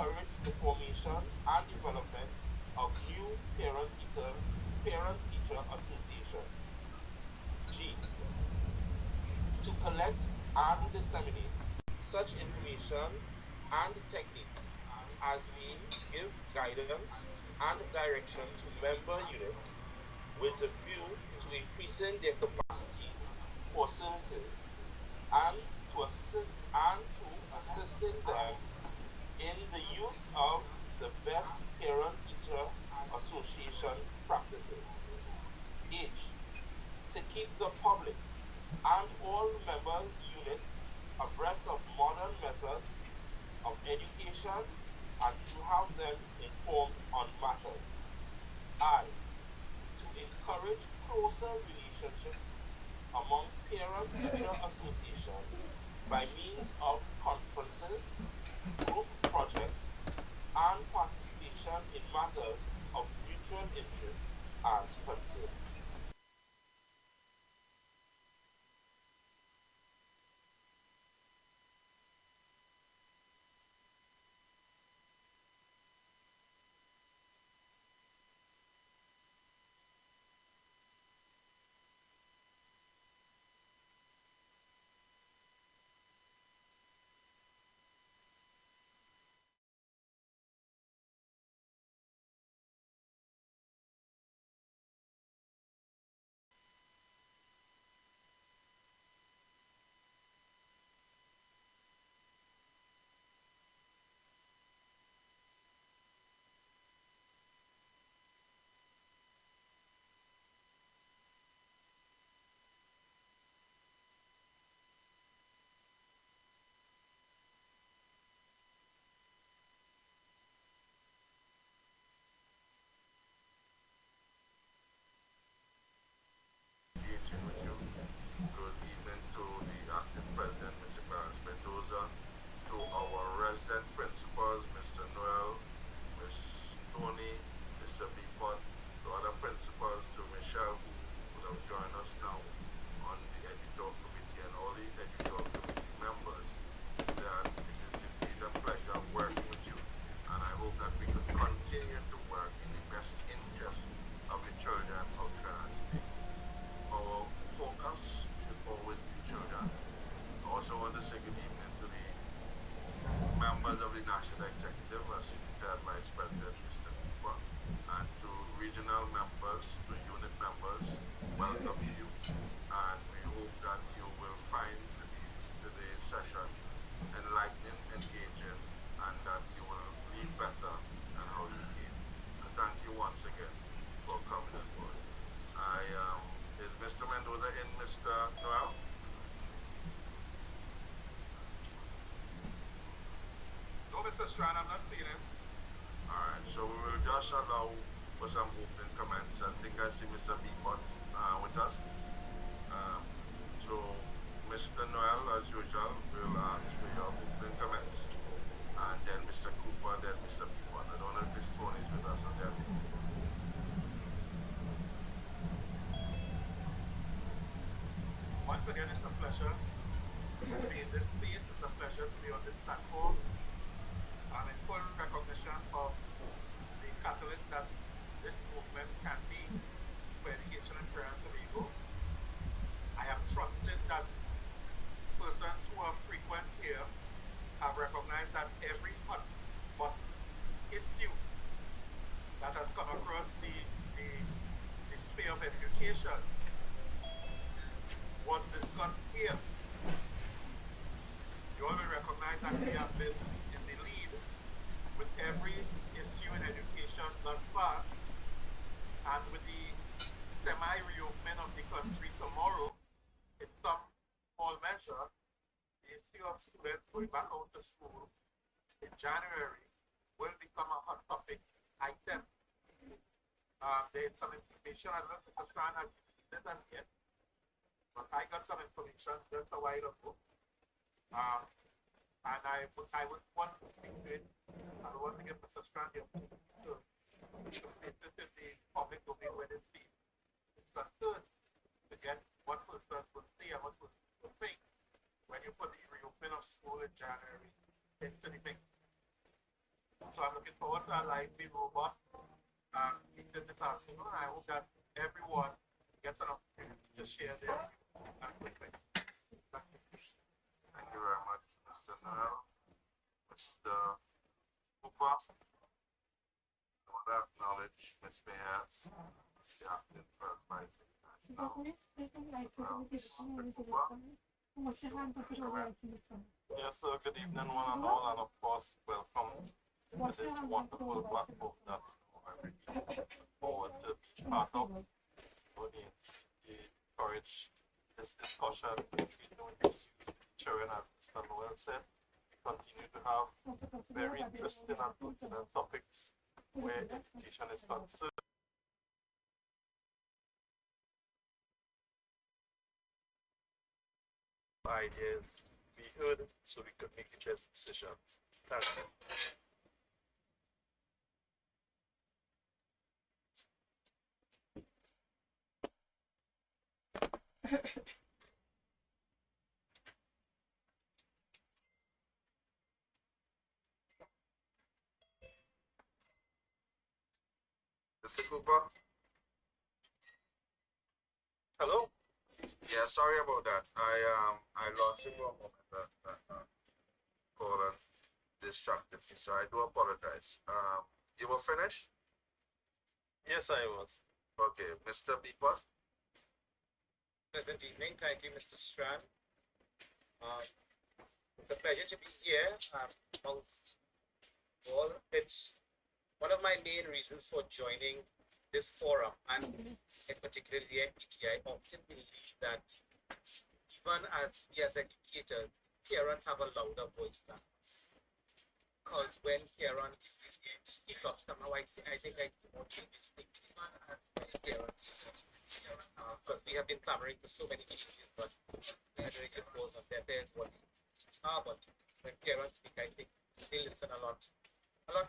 encourage the formation and development of new parent-teacher association. G. To collect and disseminate such information and techniques as we give guidance and direction to member units with a view to increasing their capacity for services and to assisting them in the use of the best parent-teacher association practices. H. To keep the public and all member units abreast of modern methods of education and to have them informed on matters. I. To encourage closer relationships among parent-teacher association by means of conferences, group projects, and participation in matters of mutual interest and concern. Engaging with you. Good evening to the acting president, Mr. Clarence Mendoza, to our resident principals, Mr. Noel, Miss Tony, Mr. Bipot, to other principals, to Michelle, who would have joined us now on the editorial committee, and all the editorial committee members, that it is indeed a pleasure working with you, and I hope that we can continue to work in the best interest of the children of Trinidad today. Our focus should always be children. I also want to say good evening to the members of the National Executive, as secretary Vice President Mr. Cooper, and to regional members, to unit members, welcome to you. And we hope that you will find today's session enlightening, engaging, and that you will lead better than how you came. And thank you once again for coming on board. Is Mr. Mendoza in, Mr. Noel? No, Mr. Strand, I'm not seeing him. Alright, so we will just allow for some opening comments. I think I see Mr. Beacon with us. Um, so, Mr. Noel, as usual, will ask for your opening comments. And then Mr. Cooper, then Mr. Beacon. I don't know if Miss Tony is with us as well. Once again, it's a pleasure to be in this space. It's a pleasure to be on this platform. I'm in full recognition of the catalyst that this movement can be for education in Trinidad and Tobago. I am trusted that persons who are frequent here have recognized that every hot button issue that has come across the sphere of education was discussed here. You all will recognize that we have been in the lead with every issue in education thus far, and with the semi-reopening of the country tomorrow, in some small measure, the issue of students going back out to school in January will become a hot topic item. There's some information, I don't know if Mr. Strand has seen it as yet, but I got some information just a while ago. And I would want to speak to it. I would want to give Mr. Strand the opportunity to place it in the public domain where this field is concerned, to get what persons would say and what persons would think when you put the reopening of school in January into the mix. a lively, robust meeting this afternoon. I hope that everyone gets an opportunity to share their views quickly. Thank you very much, Mr. Noel. Mr. Cooper, I want to acknowledge Ms. Mayers, the acting first vice national. Yes, sir. Good evening, one and all, and of course, welcome to this wonderful platform that I really look forward to be part of. Audience, encourage this discussion, doing this children, as Mr. Noel said. Continue to have very interesting and pertinent topics where education is concerned. Ideas be heard so we could make the best decisions. Thank you. Mr. Cooper? Hello? Yeah, sorry about that. I lost you for a moment. That call distracted me, so I do apologize. You were finished? Yes, I was. Okay, Mr. Beeper? Good evening. Thank you, Mr. Strand. It's a pleasure to be here. Amongst all, it's one of my main reasons for joining this forum, and in particular the NPT. I often believe that even as we as educators, parents have a louder voice than us. Because when parents speak up, somehow I think I see more changes take even as many parents. Because we have been clamoring for so many changes, but it falls on their ears what they are. But when parents speak, I think they listen a lot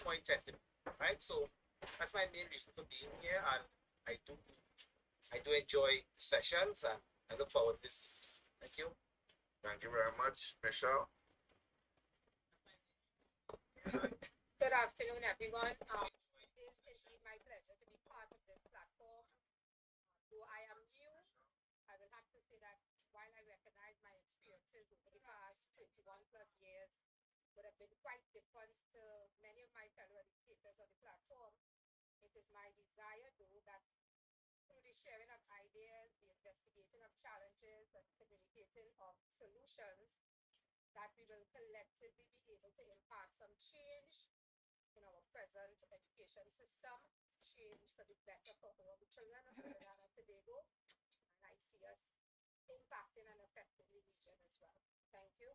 more intently, right? So that's my main reason for being here, and I do enjoy sessions, and I look forward to this. Thank you. Thank you very much. Michelle? Good afternoon, everyone. It is indeed my pleasure to be part of this platform. Though I am new, I will have to say that while I recognize my experiences over the past 21 plus years would have been quite different to many of my fellow educators on the platform, it is my desire, though, that through the sharing of ideas, the investigating of challenges, and communicating of solutions, that we will collectively be able to impact some change in our present education system, change for the better for all the children of Trinidad and Tobago, and I see us impacting and affecting the region as well. Thank you.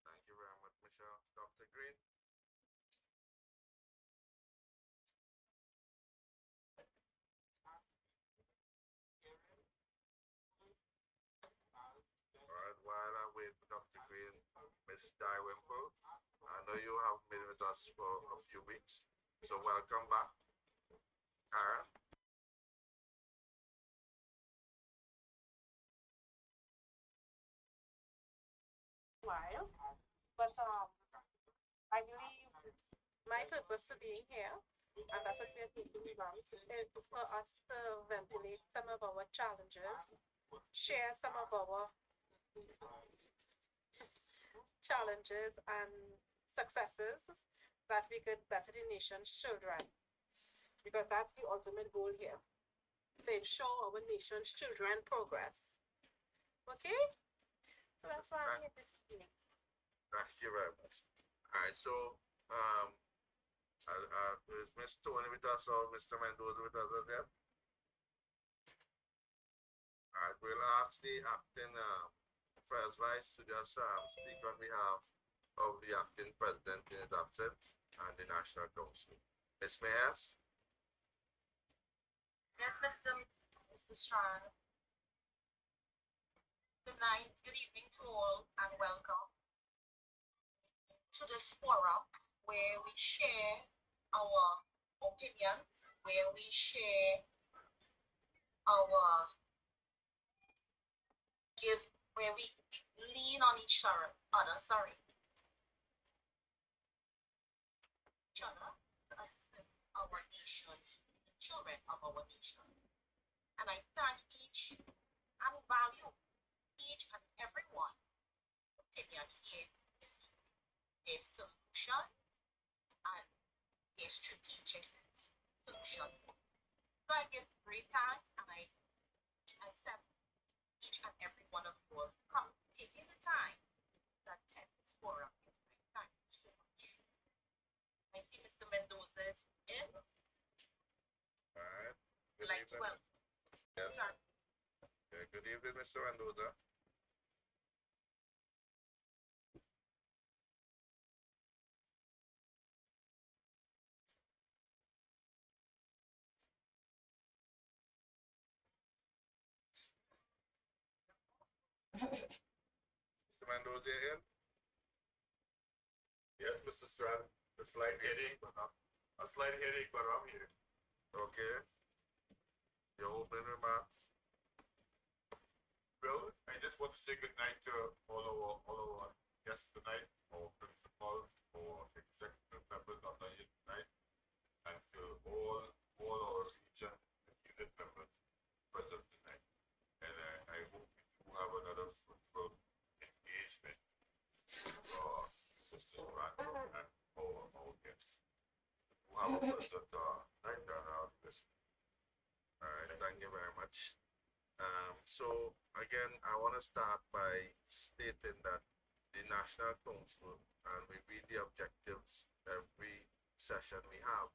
Thank you very much, Michelle. Dr. Green? Alright, while I wait for Dr. Green, Ms. Dywimple, I know you have been with us for a few weeks, so welcome back. Karen? While, but I believe my purpose for being here, and that's what we're thinking about, is for us to ventilate some of our challenges, share some of our challenges and successes that we could better the nation's children. Because that's the ultimate goal here, to ensure our nation's children progress. Okay? So that's why I'm here this evening. Thank you very much. Alright, so, is Ms. Tony with us or Mr. Mendoza with us again? Alright, we'll ask the acting first vice to just speak on behalf of the acting president in his absence and the National Council. Ms. Mayers? Yes, Mr. Strand. Good night, good evening to all, and welcome to this forum where we share our opinions, where we share our where we lean on each other, each other, children of our nation. And I thank each and value each and every one opinion here this evening. Their solution and their strategic solution. So I give great thanks and I accept each and every one of you come taking the time to attend this forum. It's my thank you so much. I see Mr. Mendoza is in. Alright. Good Like evening. 12. Yes. Sorry. Yeah, good evening, Mr. Mendoza. Mr. Mendoza in? Yes, Mr. Strand, a slight headache, but I'm here. Okay. Your opening remarks. Well, I just want to say good night to all our guests tonight, our principals, our executive members on the unit tonight, and to all our region and unit members present tonight. And I hope we do have another fruitful engagement Mr. Strand and our guests. We have a pleasant night and this. All right, thank you very much. So again, I want to start by stating that the National Council, and we read the objectives every session we have,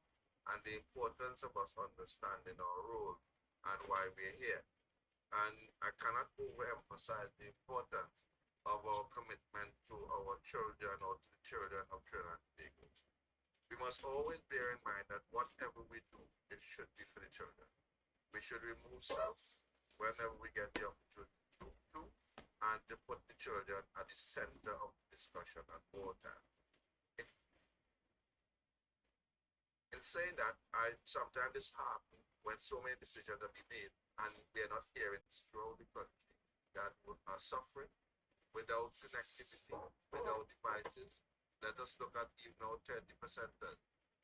and the importance of us understanding our role and why we're here. And I cannot overemphasize the importance of our commitment to our children or to the children of Trinidad and Tobago. We must always bear in mind that whatever we do, it should be for the children. We should remove self whenever we get the opportunity to, and to put the children at the center of the discussion at all times. In saying that, I sometimes disheartened when so many decisions are being made and we are not hearing throughout the country that are suffering without connectivity, without devices. Let us look at even our 30%.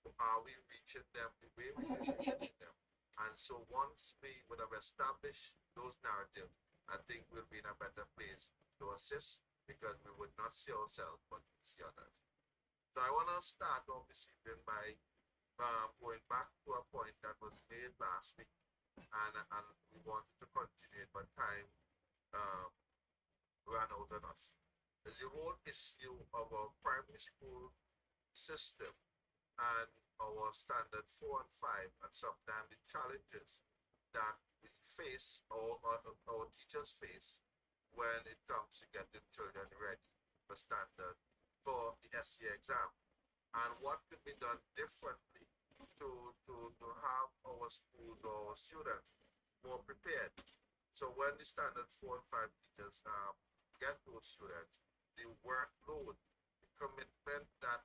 Are we reaching them the way we should be reaching them? And so once we would have established those narratives, I think we'll be in a better place to assist because we would not see ourselves but see others. So I want to start off this evening by going back to a point that was made last week, and we wanted to continue it, but time ran out on us. The whole issue of our primary school system and our standard 4 and 5, and sometimes the challenges that we face or our teachers face when it comes to getting children ready for standard for the SCA exam, and what could be done differently to have our schools or our students more prepared. So when the standard 4 and 5 teachers get those students, the workload, the commitment that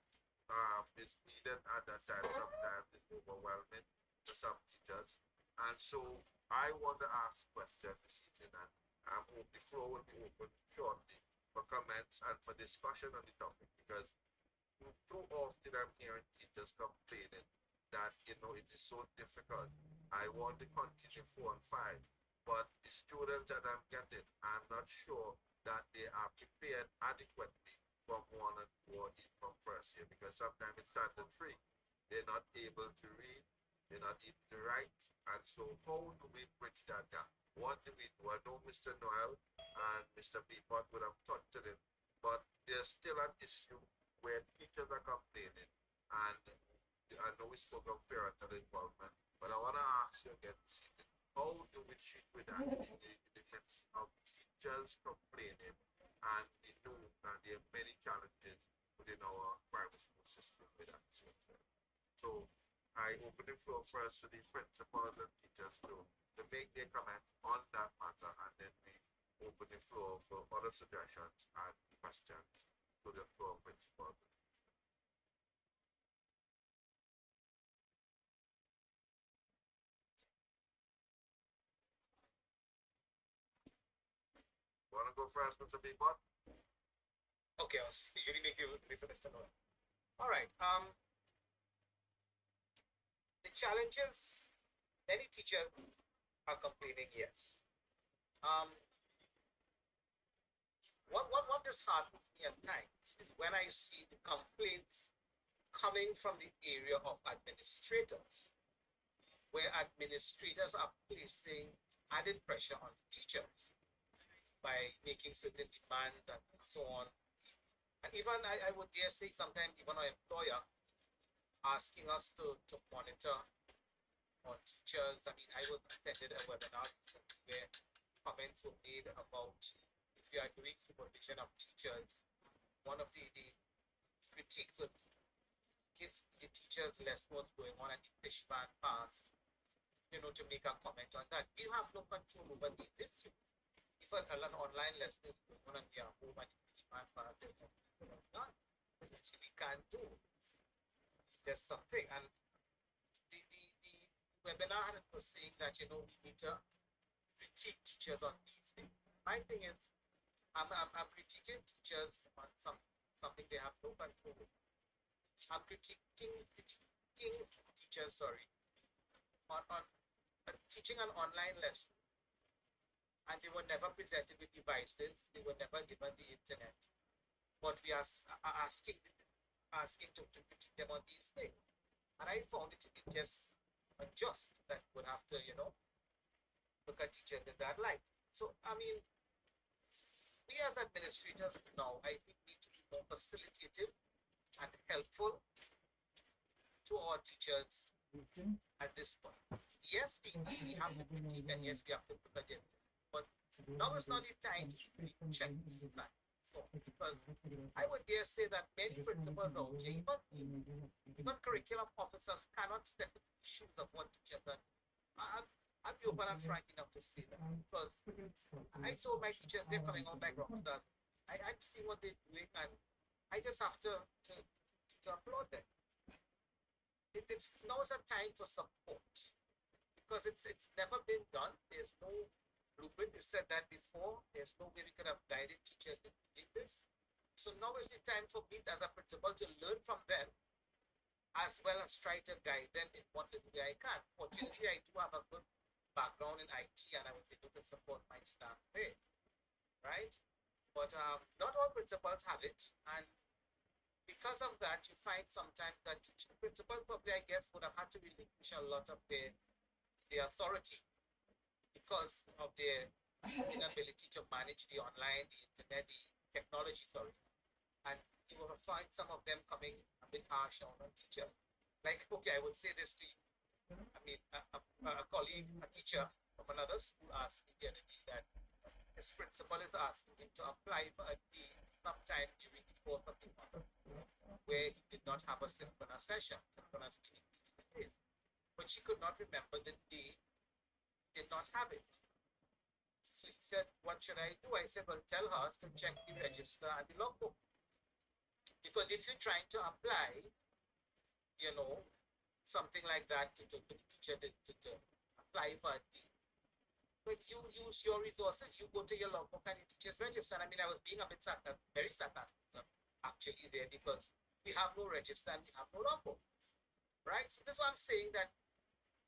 is needed at that time sometimes is overwhelming to some teachers. And so I want to ask questions this evening, and the floor will be open shortly for comments and for discussion on the topic, because too often I'm hearing teachers complaining that it is so difficult. I want to continue 4 and 5, but the students that I'm getting, I'm not sure that they are prepared adequately from 1 and 2 or even from first year, because sometimes it's standard 3. They're not able to read, they're not able to write, and so how do we bridge that gap? What do we do? I know Mr. Noel and Mr. Beapot would have touched on it, but there's still an issue where teachers are complaining, and I know we spoke of parental involvement, but I want to ask you again, how do we treat with that in the midst of teachers complaining and we know that there are many challenges within our primary school system with that? So I open the floor first to the principals and teachers to make their comments on that matter, and then we open the floor for other suggestions and questions to the floor principals. Want to go first, Mr. Beapot? Okay, I'll usually make you refer Mr. Noel. All right. The challenges Many teachers are complaining, yes. Um, what disheartens me at times is when I see the complaints coming from the area of administrators, where administrators are placing added pressure on the teachers by making certain demands and so on. And even I would dare say sometimes even our employer asking us to monitor on teachers. I mean, I was attended a webinar recently where comments were made about if you are doing supervision of teachers, one of the critiques was if the teachers less what's going on and the fish ban pass, to make a comment on that. We have no control over these issues. If an online lesson is going on and we are home and the fish ban pass, there's none. So we can't do. It's just something. And the webinar was saying that, we need to critique teachers on these things. My thing is, I'm critiquing teachers on something they have no control over. I'm critiquing teachers, on teaching an online lesson, and they were never presented with devices. They were never given the internet. But we are asking to critique them on these things, and I found it to be just unjust that would have to, look at teachers in that light. So I mean, we as administrators now, I think, need to be more facilitative and helpful to our teachers at this point. Yes, we have to critique and yes, we have to put agenda. But now is not the time to really check this design. So, because I would dare say that many principals out here, even curriculum officers cannot step into the shoes of what teachers are. I'll be open and frank enough to say that. Because I told my teachers they're coming out like rock stars. I see what they're doing and I just have to applaud them. It's now is a time for support because it's never been done. There's no blueprint. You said that before. There's no way we could have guided teachers in doing this. So now is the time for me as a principal to learn from them as well as try to guide them in what little way I can. Fortunately, I do have a good background in IT and I was able to support my staff there, right? But not all principals have it, and because of that, you find sometimes that principals probably, I guess, would have had to relinquish a lot of their authority because of their inability to manage the online, the internet, the technology, and you will find some of them coming a bit harsh on teachers. Like, okay, I would say this to you. I mean, a colleague, a teacher from another school asked me the other day that his principal is asking him to apply for a day sometime during the course of the month where he did not have a synchronous session, synchronous meeting days. But she could not remember the day did not have it. So he said, what should I do? I said, well, tell her to check the register and the logbook. Because if you're trying to apply, something like that to the teacher to apply for a day, but you use your resources, you go to your logbook and the teacher's register. I mean, I was being a bit very sarcastic actually there because we have no register and we have no logbook, right? So that's why I'm saying that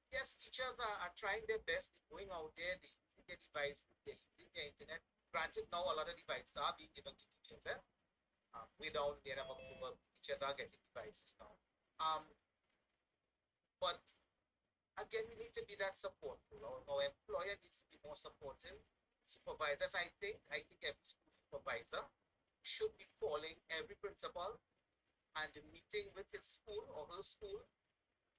yes, teachers are trying their best, they're going out there, they're using their devices, they're using their internet. Granted, now a lot of devices are being given to teachers. Way down there among the teachers are getting devices now. But again, we need to be that support. Our employer needs to be more supportive. Supervisors, I think every school supervisor should be calling every principal and meeting with his school or her school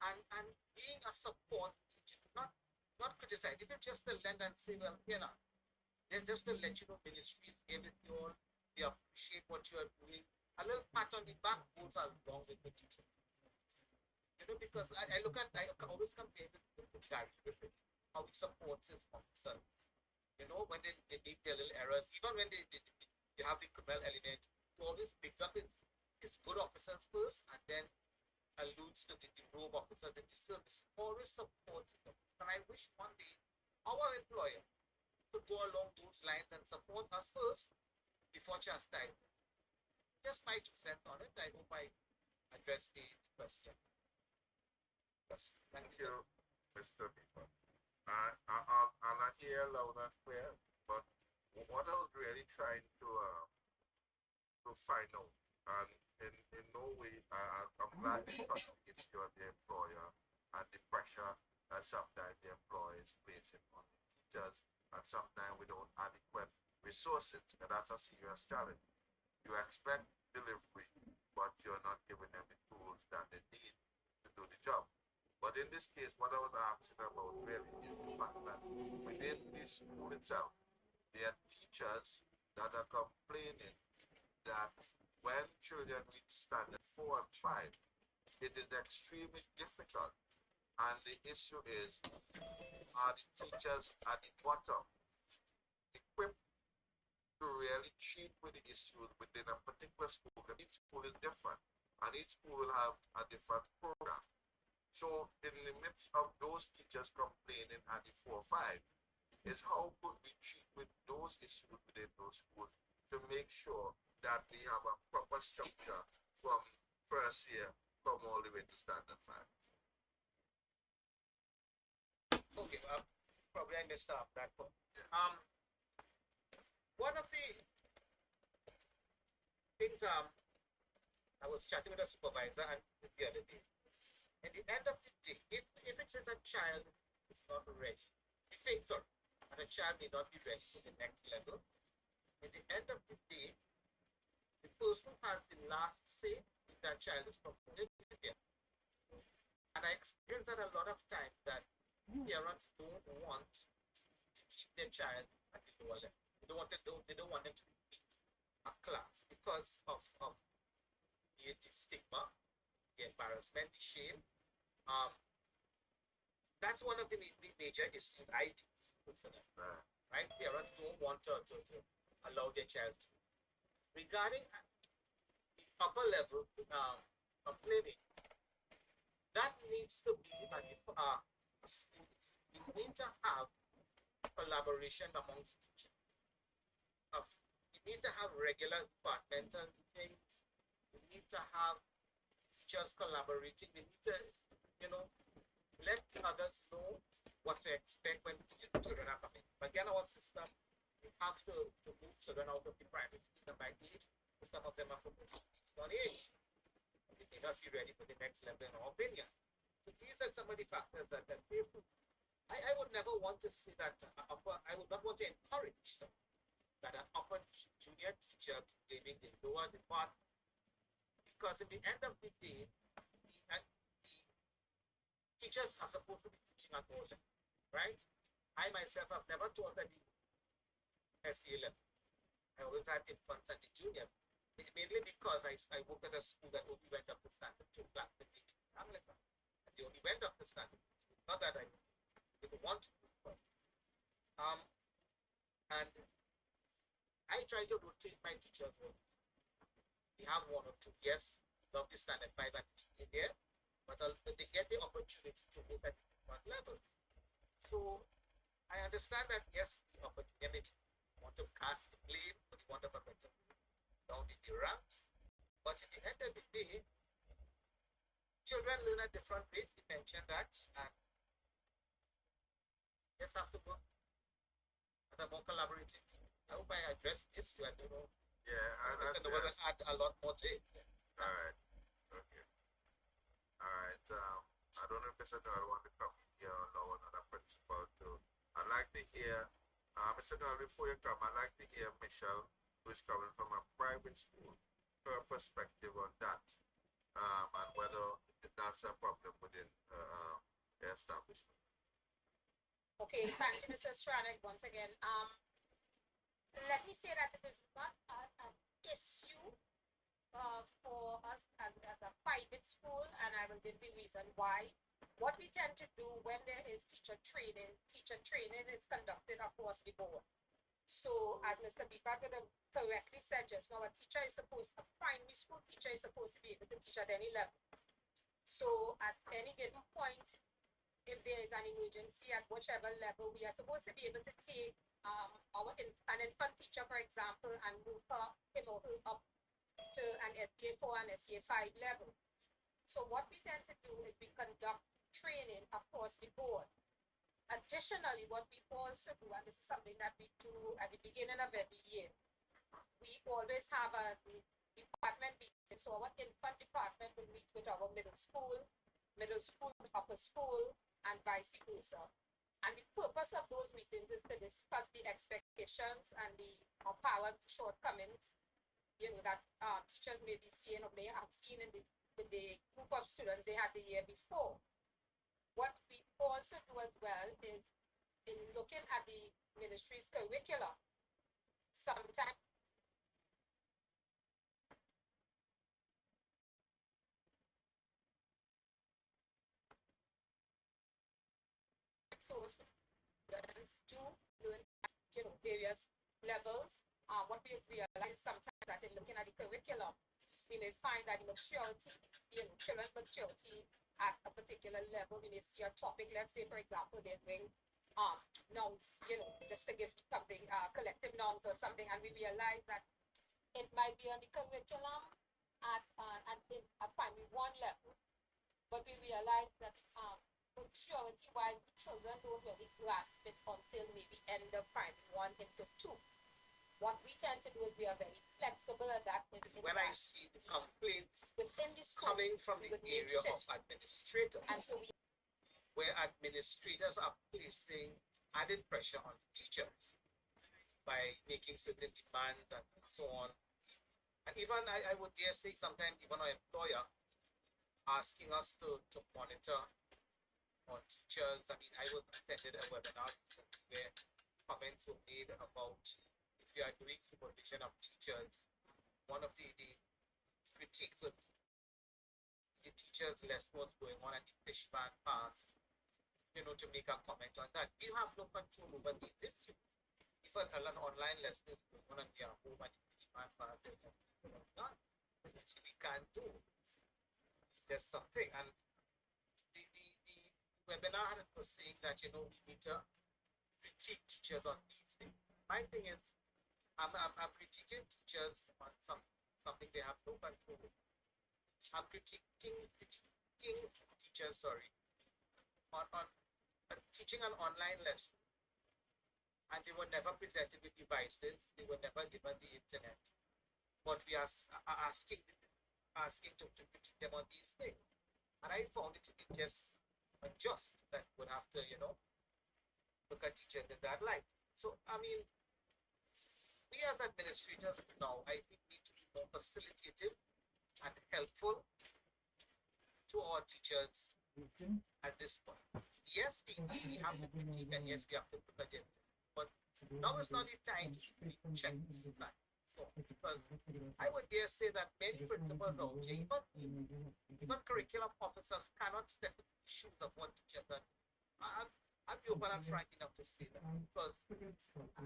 and being a support teacher, not criticize. If it's just to lend and say, well, then just to let you know ministry is here with you all, they appreciate what you are doing. A little pat on the back goes along with the teachers. Because I always compare with Gary Griffith, how he supports his officers. When they make their little errors, even when they have the criminal element, he always picks up his good officers first and then alludes to the rogue officers in the service. Always supports them. And I wish one day our employer could go along those lines and support us first before chastising. Just my 2 cents on it. I hope I addressed the question. Thank you. Mr. Beaver. And I hear loud and clear, but what I was really trying to find out, and in no way, I'm glad they touched the issue of the employer and the pressure that sometimes the employer is placing on the teachers, and sometimes we don't adequate resources, and that's a serious challenge. You expect delivery, but you're not giving them the tools that they need to do the job. But in this case, what I was asking about really is the fact that within the school itself, there are teachers that are complaining that when children reach standard 4 and 5, it is extremely difficult. And the issue is, are the teachers at the bottom equipped to really treat with the issues within a particular school? And each school is different, and each school will have a different program. So in the midst of those teachers complaining at the 4 5, is how could we treat with those issues within those schools to make sure that we have a proper structure from first year come all the way to standard 5. Okay, probably I missed out that part. One of the things I was chatting with a supervisor and the other day. At the end of the day, if it says a child is not ready, he thinks, sorry, and a child may not be ready for the next level, at the end of the day, the person has the last say if that child is promoted there. And I experience that a lot of times that parents don't want to keep their child at the lower level. They don't want them to repeat a class because of the stigma, the embarrassment, the shame. That's one of the major issues I think, right? Parents don't want to allow their child to. Regarding the upper level complaining, that needs to be a school. We need to have collaboration amongst teachers. We need to have regular departmental meetings. We need to have teachers collaborating. We need to, let others know what to expect when children are coming. But again, our system, we have to move children out of the private system by age. Some of them are promoted based on age. They may not be ready for the next level in our opinion. So these are some of the factors that fearful. I would never want to see that I would not want to encourage that an upper junior teacher giving the lower department. Because in the end of the day, the teachers are supposed to be teaching at all level, right? I myself have never taught at the SEA level. I always had infants at the junior, mainly because I worked at a school that only went up to standard 2 class in America. And they only went up to standard 2. Not that I didn't want to, but and I try to rotate my teachers. We have 1 or 2. Yes, love the standard 5 and stay there, but they get the opportunity to move at different levels. So I understand that yes, the opportunity want to cast the blame for the want of a better down in the ranks, but at the end of the day, children learn at different rates. You mentioned that, and just have to work as a more collaborative team. I hope I addressed this. I don't know. Yeah, and there was add a lot more to it. All right. Okay. All right. I don't know if Mr. Noel want to come here or allow another principal to. I'd like to hear, Mr. Noel, before you come, I'd like to hear Michelle, who is coming from a private school, her perspective on that, and whether that's a problem within the establishment. Okay, thank you, Mr. Stranek, once again. Let me say that it is not an issue for us as a private school, and I will give the reason why. What we tend to do when there is teacher training is conducted across the board. So, as Mr. Bipat correctly said just now, a primary school teacher is supposed to be able to teach at any level. So, at any given point, if there is an emergency at whichever level, we are supposed to be able to take an infant teacher, for example, and move him or her up to an SEA 4 and SEA 5 level. So what we tend to do is we conduct training across the board. Additionally, what we also do, and this is something that we do at the beginning of every year, we always have a department meeting. So our infant department will meet with our middle school, upper school, and vice versa. And the purpose of those meetings is to discuss the expectations and the apparent shortcomings, that teachers may be seeing or may have seen in with the group of students they had the year before. What we also do as well is in looking at the ministry's curriculum. Sometimes so students do learn at various levels. What we have realized sometimes that in looking at the curriculum, we may find that the maturity, children's maturity at a particular level, we may see a topic, let's say for example, they bring nouns, just to give something, collective nouns or something, and we realize that it might be on the curriculum at primary one level, but we realize that maturity wise children don't really grasp it until maybe end of primary one into two. What we tend to do is we are very flexible at that. When I see the complaints within the school coming from the area of administrators, and so we where administrators are placing added pressure on the teachers by making certain demands and so on. And even I would dare say sometimes even our employer asking us to monitor on teachers. I mean, I was attended a webinar recently where comments were made about if you are doing supervision of teachers, one of the critiques was the teachers' lesson was going on and the fishman passed, to make a comment on that. We have no control over these issues. If an online lesson is going on and we are home and the fishman passed, none. So we can't do. It's just something. And the webinar was saying that, we need to critique teachers on these things. My thing is, I'm critiquing teachers on something they have no control over. I'm critiquing teachers, on teaching an online lesson, and they were never presented with devices, they were never given the internet, but we are asking to critique them on these things. And I found it to be just unjust that would have to, look at teachers in that light. So, I mean, we as administrators now, I think, need to be more facilitative and helpful to our teachers at this point. Yes, we have to critique and yes, we have to look at it, but now is not the time to check this side. So, because I would dare say that many principals out here, even curriculum officers cannot step into the shoes of what teachers are. I'll be open and frank enough to say that, because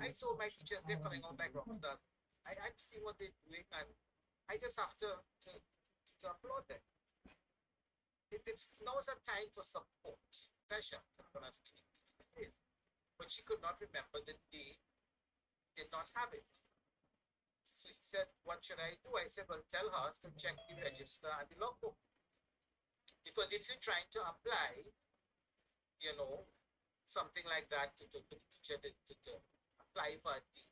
I told my teachers they're coming on like rock stars. I see what they're doing and I just have to applaud them. It's now is a time for support sessions. I'm gonna speak English, but she could not remember that they did not have it. So he said, "What should I do?" I said, "Well, tell her to check the register and the logbook, because if you're trying to apply, something like that to the teacher to apply for the."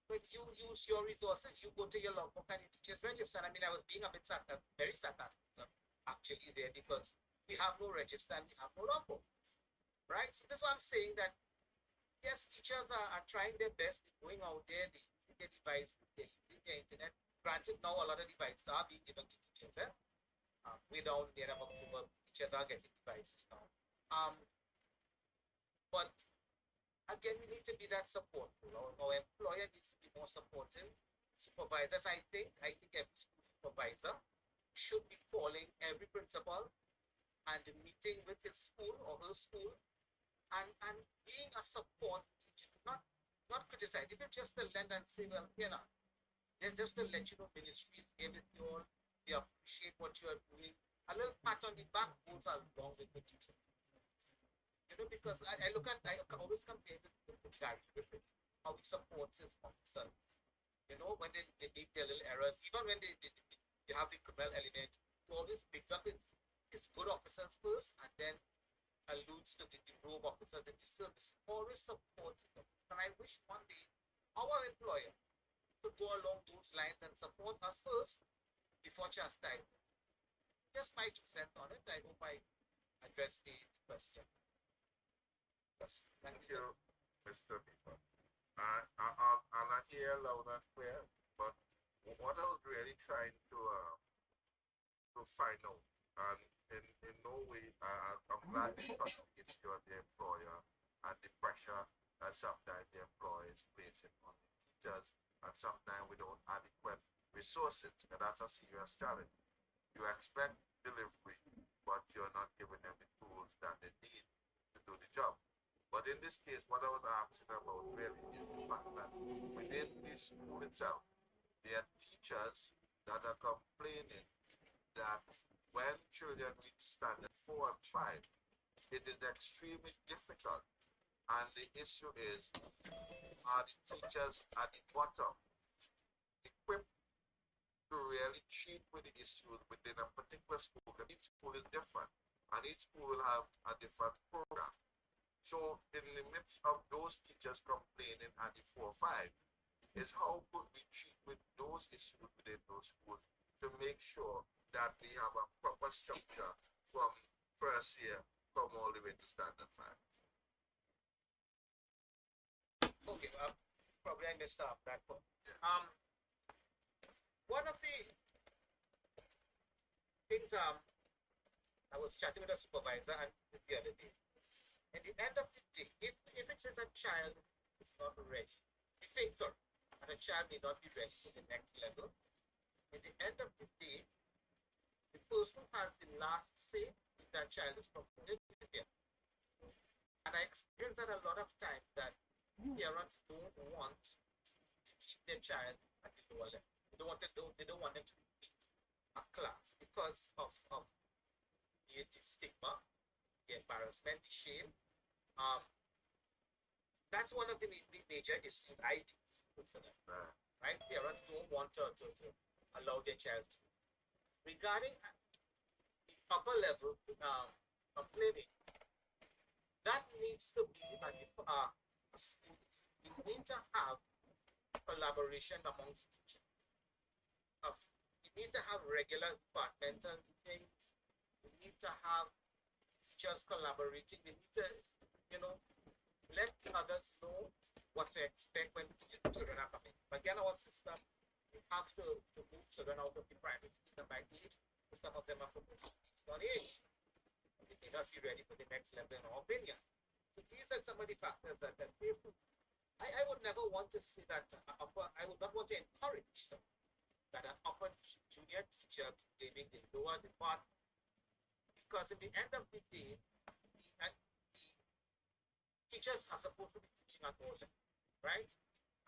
But you use your resources, you go to your logbook and the teacher's register. I mean, I was being a bit very sarcastic actually there, because we have no register and we have no logbook, right? So that's why I'm saying that, yes, teachers are trying their best, they're going out there, they using their devices, they're using their internet. Granted, now a lot of devices are being given to teachers. Way down there of October, teachers are getting devices now. But again, we need to be that support. Our employer needs to be more supportive. Supervisors, I think every school supervisor should be calling every principal and meeting with his school or her school and being a support teacher, not criticize. If it's just to lend and say, well, then just to let you know ministry is here with you all, they appreciate what you are doing. A little pat on the back goes along with the teacher. Because I always compare with Gary Griffith, how he supports his officers. When they make their little errors, even when they have the criminal element, he always picks up his his good officers first and then alludes to the rogue officers in the service. Always supports them. And I wish one day our employer could go along those lines and support us first before chastising. Just my 2 cents on it. I hope I addressed the question. Thank you, Mr. Beaver. I'll not hear loud and clear, but what I was really trying to find out, and in no way, I'm glad you touched the issue of the employer and the pressure that sometimes the employer is placing on the teachers, and sometimes we don't adequate resources, and that's a serious challenge. You expect delivery, but you're not giving them the tools that they need to do the job. But in this case, what I was asking about really is the fact that within the school itself, there are teachers that are complaining that when children reach standard 4 and 5, it is extremely difficult. And the issue is, are the teachers at the bottom equipped to really treat with the issues within a particular school? And each school is different, and each school will have a different program. So in the midst of those teachers complaining at the 4-5, is how could we treat with those issues within those schools to make sure that we have a proper structure from first year come all the way to standard 5. Okay, probably I missed out that point. One of the things I was chatting with a supervisor and the other day. At the end of the day, if it says a child is not ready, we think so, and a child may not be ready to the next level. At the end of the day, the person has the last say if that child is promoted with them. And I experience that a lot of times that parents don't want to keep their child at the lower level. They don't want them to repeat a class because of the stigma, the embarrassment, the shame. That's one of the major issues I think, right? Parents don't want to allow their child to. Regarding the upper level complaining, that needs to be schools. You need to have collaboration amongst teachers. You need to have regular departmental meetings. You need to have teachers collaborating. They need to, let others know what to expect when children are coming. But again, our system, we have to move children out of the private system by age. Some of them are supposed to be on age. They may not be ready for the next level in our opinion. So these are some of the factors that fearful. I would never want to see that I would not want to encourage that an upper junior teacher giving the lower department. Because in the end of the day, the teachers are supposed to be teaching at all levels, right?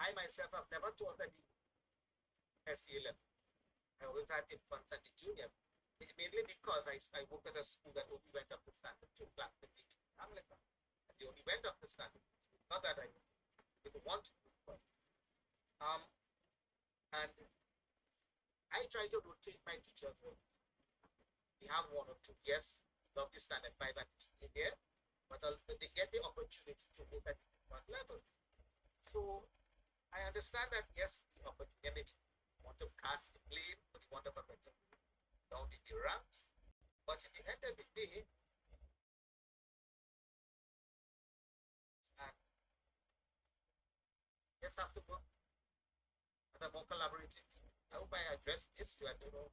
I myself have never taught at the SEA level. I always had infants and the junior, mainly because I worked at a school that only went up to standard 2 class in Anglican. And they only went up to standard 2. Not that I didn't want to, but and I try to rotate my teachers. We have 1 or 2. Yes, love the standard 5 and stay there, but they get the opportunity to move at different levels. So I understand that yes, the opportunity want to cast the blame for the want of a better down in the ranks, but at the end of the day, and just have to work as a more collaborative team. I hope I addressed this. I don't know.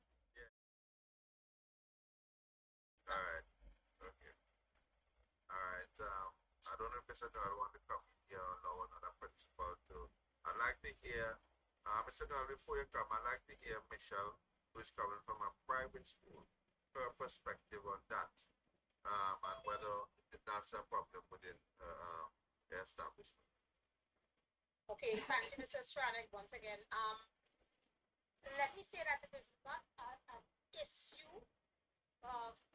Alright, okay. Alright, I don't know if Mr. Noel want to come here or allow another principal to. I'd like to hear, Mr. Noel, before you come, I'd like to hear Michelle, who is coming from a private school, her perspective on that, and whether that's a problem within the establishment. Okay, thank you, Mr. Stranek, once again. Let me say that it is not an issue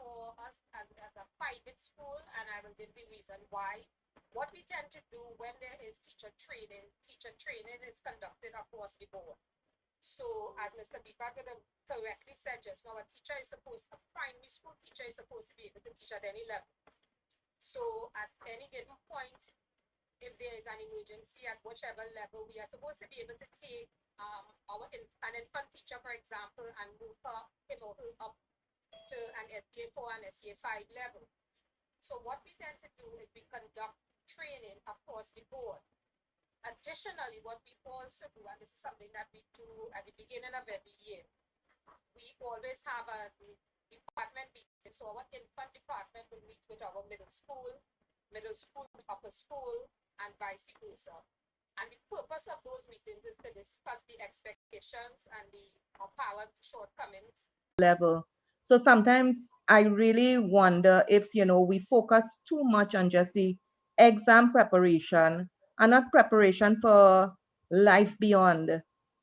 for us as a private school, and I will give the reason why. What we tend to do when there is teacher training is conducted across the board. So as Mr. Bipat correctly said just now, a primary school teacher is supposed to be able to teach at any level. So at any given point, if there is an emergency at whichever level, we are supposed to be able to take an infant teacher, for example, and move him or her up to an SDA 4 and SDA 5 level. So what we tend to do is we conduct training across the board. Additionally, what we also do, and this is something that we do at the beginning of every year, we always have a department meeting. So our infant department will meet with our middle school, upper school, and vice versa. And the purpose of those meetings is to discuss the expectations and the power shortcomings level. So sometimes I really wonder if, we focus too much on just the exam preparation and not preparation for life beyond.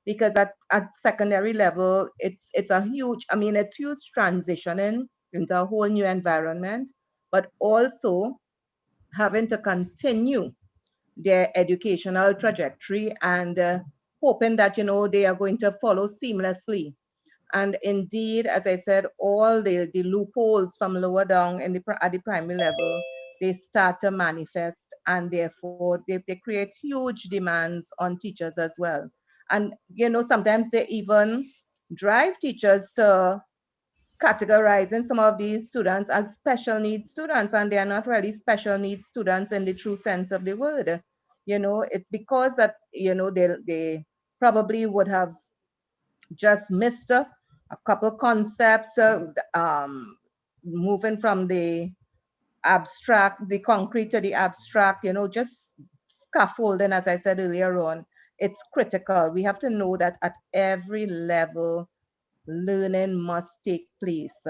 Because at secondary level, it's a huge, it's huge transitioning into a whole new environment, but also having to continue their educational trajectory and hoping that, they are going to follow seamlessly. And indeed, as I said, all the loopholes from lower down at the primary level, they start to manifest, and therefore they create huge demands on teachers as well. And, sometimes they even drive teachers to categorizing some of these students as special needs students, and they are not really special needs students in the true sense of the word. It's because that, they probably would have just missed a couple concepts, moving from the abstract, the concrete to the abstract, just scaffolding, as I said earlier on. It's critical. We have to know that at every level, learning must take place.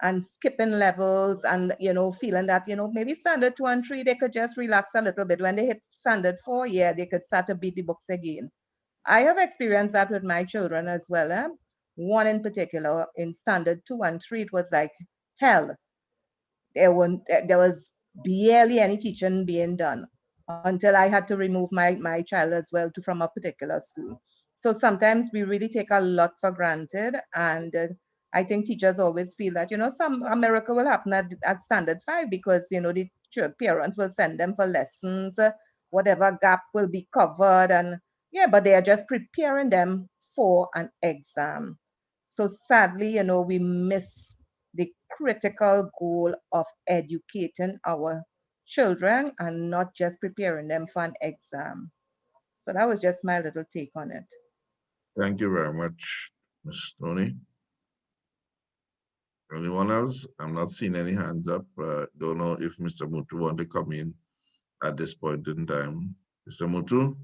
And skipping levels and, feeling that, maybe standard 2 and 3, they could just relax a little bit. When they hit standard 4, yeah, they could start to beat the books again. I have experienced that with my children as well. One in particular, in standard 2 and 3, it was like hell. There was barely any teaching being done until I had to remove my child as well from a particular school. So sometimes we really take a lot for granted, and I think teachers always feel that, a miracle will happen at standard 5 because, the parents will send them for lessons, whatever gap will be covered, and yeah, but they are just preparing them for an exam. So sadly, we miss the critical goal of educating our children and not just preparing them for an exam. So that was just my little take on it. Thank you very much, Ms. Tony. Anyone else? I'm not seeing any hands up. Don't know if Mr. Mutu want to come in at this point in time. Mr. Mutu?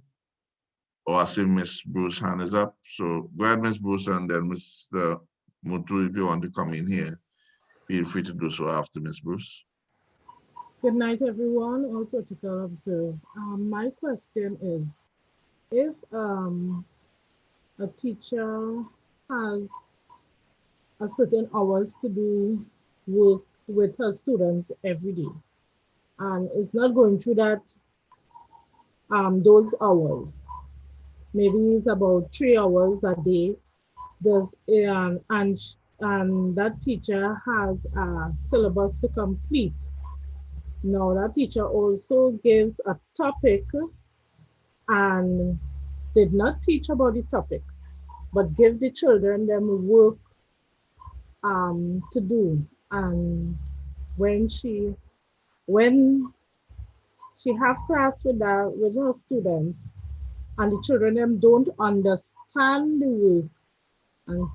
Oh, I see Miss Bruce hand is up. So go ahead, Miss Bruce, and then Mr. Mutu, if you want to come in here, feel free to do so after Miss Bruce. Good night, everyone. All protocol observed. My question is, if a teacher has a certain hours to do work with her students every day, and is not going through that those hours, maybe it's about 3 hours a day. There's and that teacher has a syllabus to complete. Now that teacher also gives a topic and did not teach about the topic, but give the children them work to do. And when she when she have class with her students, and the children them don't understand the work, and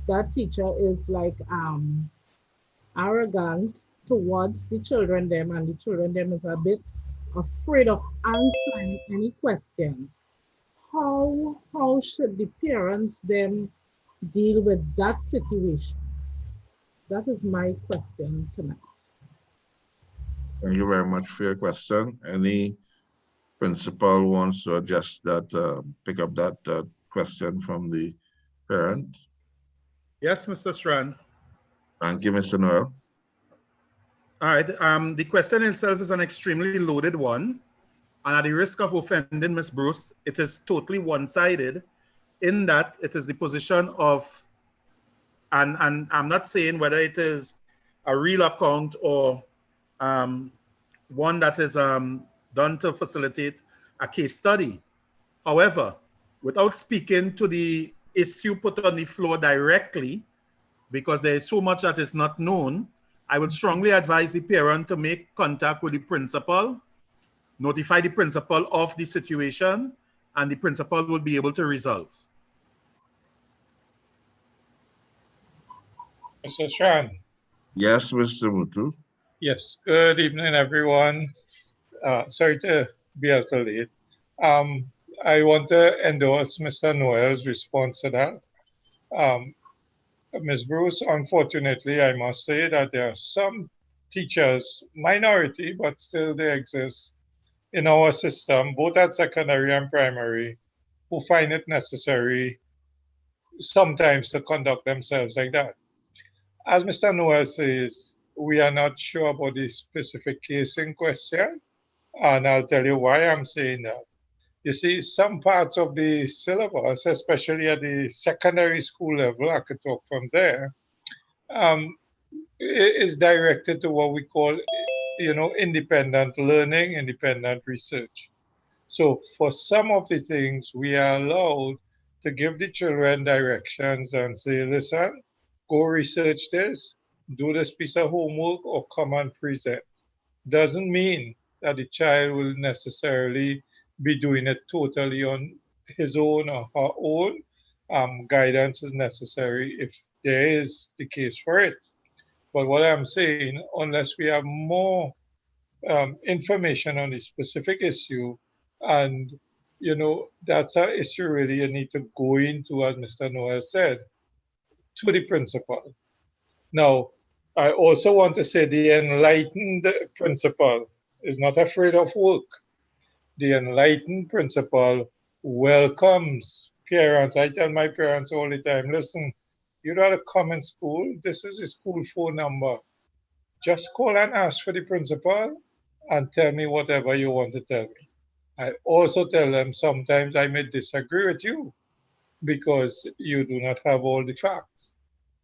that teacher is like arrogant towards the children them, and the children them is a bit afraid of answering any questions. How should the parents then deal with that situation? That is my question tonight. Thank you very much for your question. Any principal wants to adjust that, pick up that question from the parent? Yes, Mr. Strand. Thank you, Mr. Noel. All right. The question itself is an extremely loaded one. And at the risk of offending Ms. Bruce, it is totally one-sided. in that it is the position of, and I'm not saying whether it is a real account or one that is done to facilitate a case study. However, without speaking to the issue put on the floor directly, because there is so much that is not known, I would strongly advise the parent to make contact with the principal, notify the principal of the situation, and the principal will be able to resolve. Mr. Strand. Yes, Mr. Mutu. Yes, good evening, everyone. Sorry to be a little late. I want to endorse Mr. Noel's response to that. Ms. Bruce, unfortunately, I must say that there are some teachers, minority, but still they exist in our system, both at secondary and primary, who find it necessary sometimes to conduct themselves like that. As Mr. Noel says, we are not sure about the specific case in question, and I'll tell you why I'm saying that. You see, some parts of the syllabus, especially at the secondary school level, I could talk from there, is directed to what we call, independent learning, independent research. So for some of the things, we are allowed to give the children directions and say, listen, go research this, do this piece of homework, or come and present. Doesn't mean that the child will necessarily be doing it totally on his own or her own. Guidance is necessary if there is the case for it. But what I'm saying, unless we have more information on the specific issue, and that's an issue really you need to go into, as Mr. Noel said, to the principal. Now, I also want to say the enlightened principal is not afraid of work. The enlightened principal welcomes parents. I tell my parents all the time, listen, you got to come in school. This is the school phone number. Just call and ask for the principal and tell me whatever you want to tell me. I also tell them sometimes I may disagree with you because you do not have all the facts.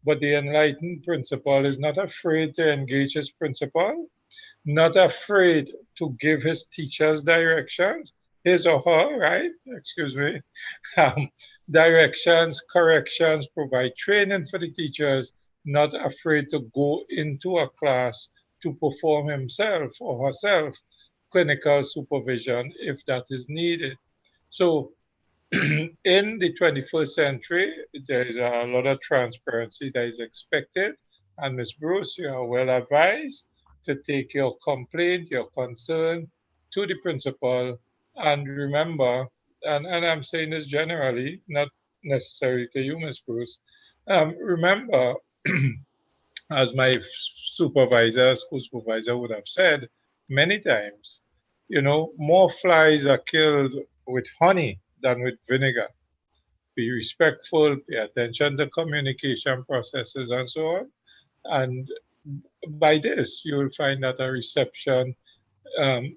But the enlightened principal is not afraid to engage his principal, not afraid to give his teachers directions, his or her, right? Excuse me. Directions, corrections, provide training for the teachers, not afraid to go into a class to perform himself or herself clinical supervision if that is needed. So in the 21st century, there is a lot of transparency that is expected. And Ms. Bruce, you are well advised to take your complaint, your concern to the principal. And remember, and I'm saying this generally, not necessarily to you, Ms. Bruce, remember, as my supervisor, school supervisor would have said many times, more flies are killed with honey than with vinegar. Be respectful, pay attention to communication processes and so on. And by this, you will find that a reception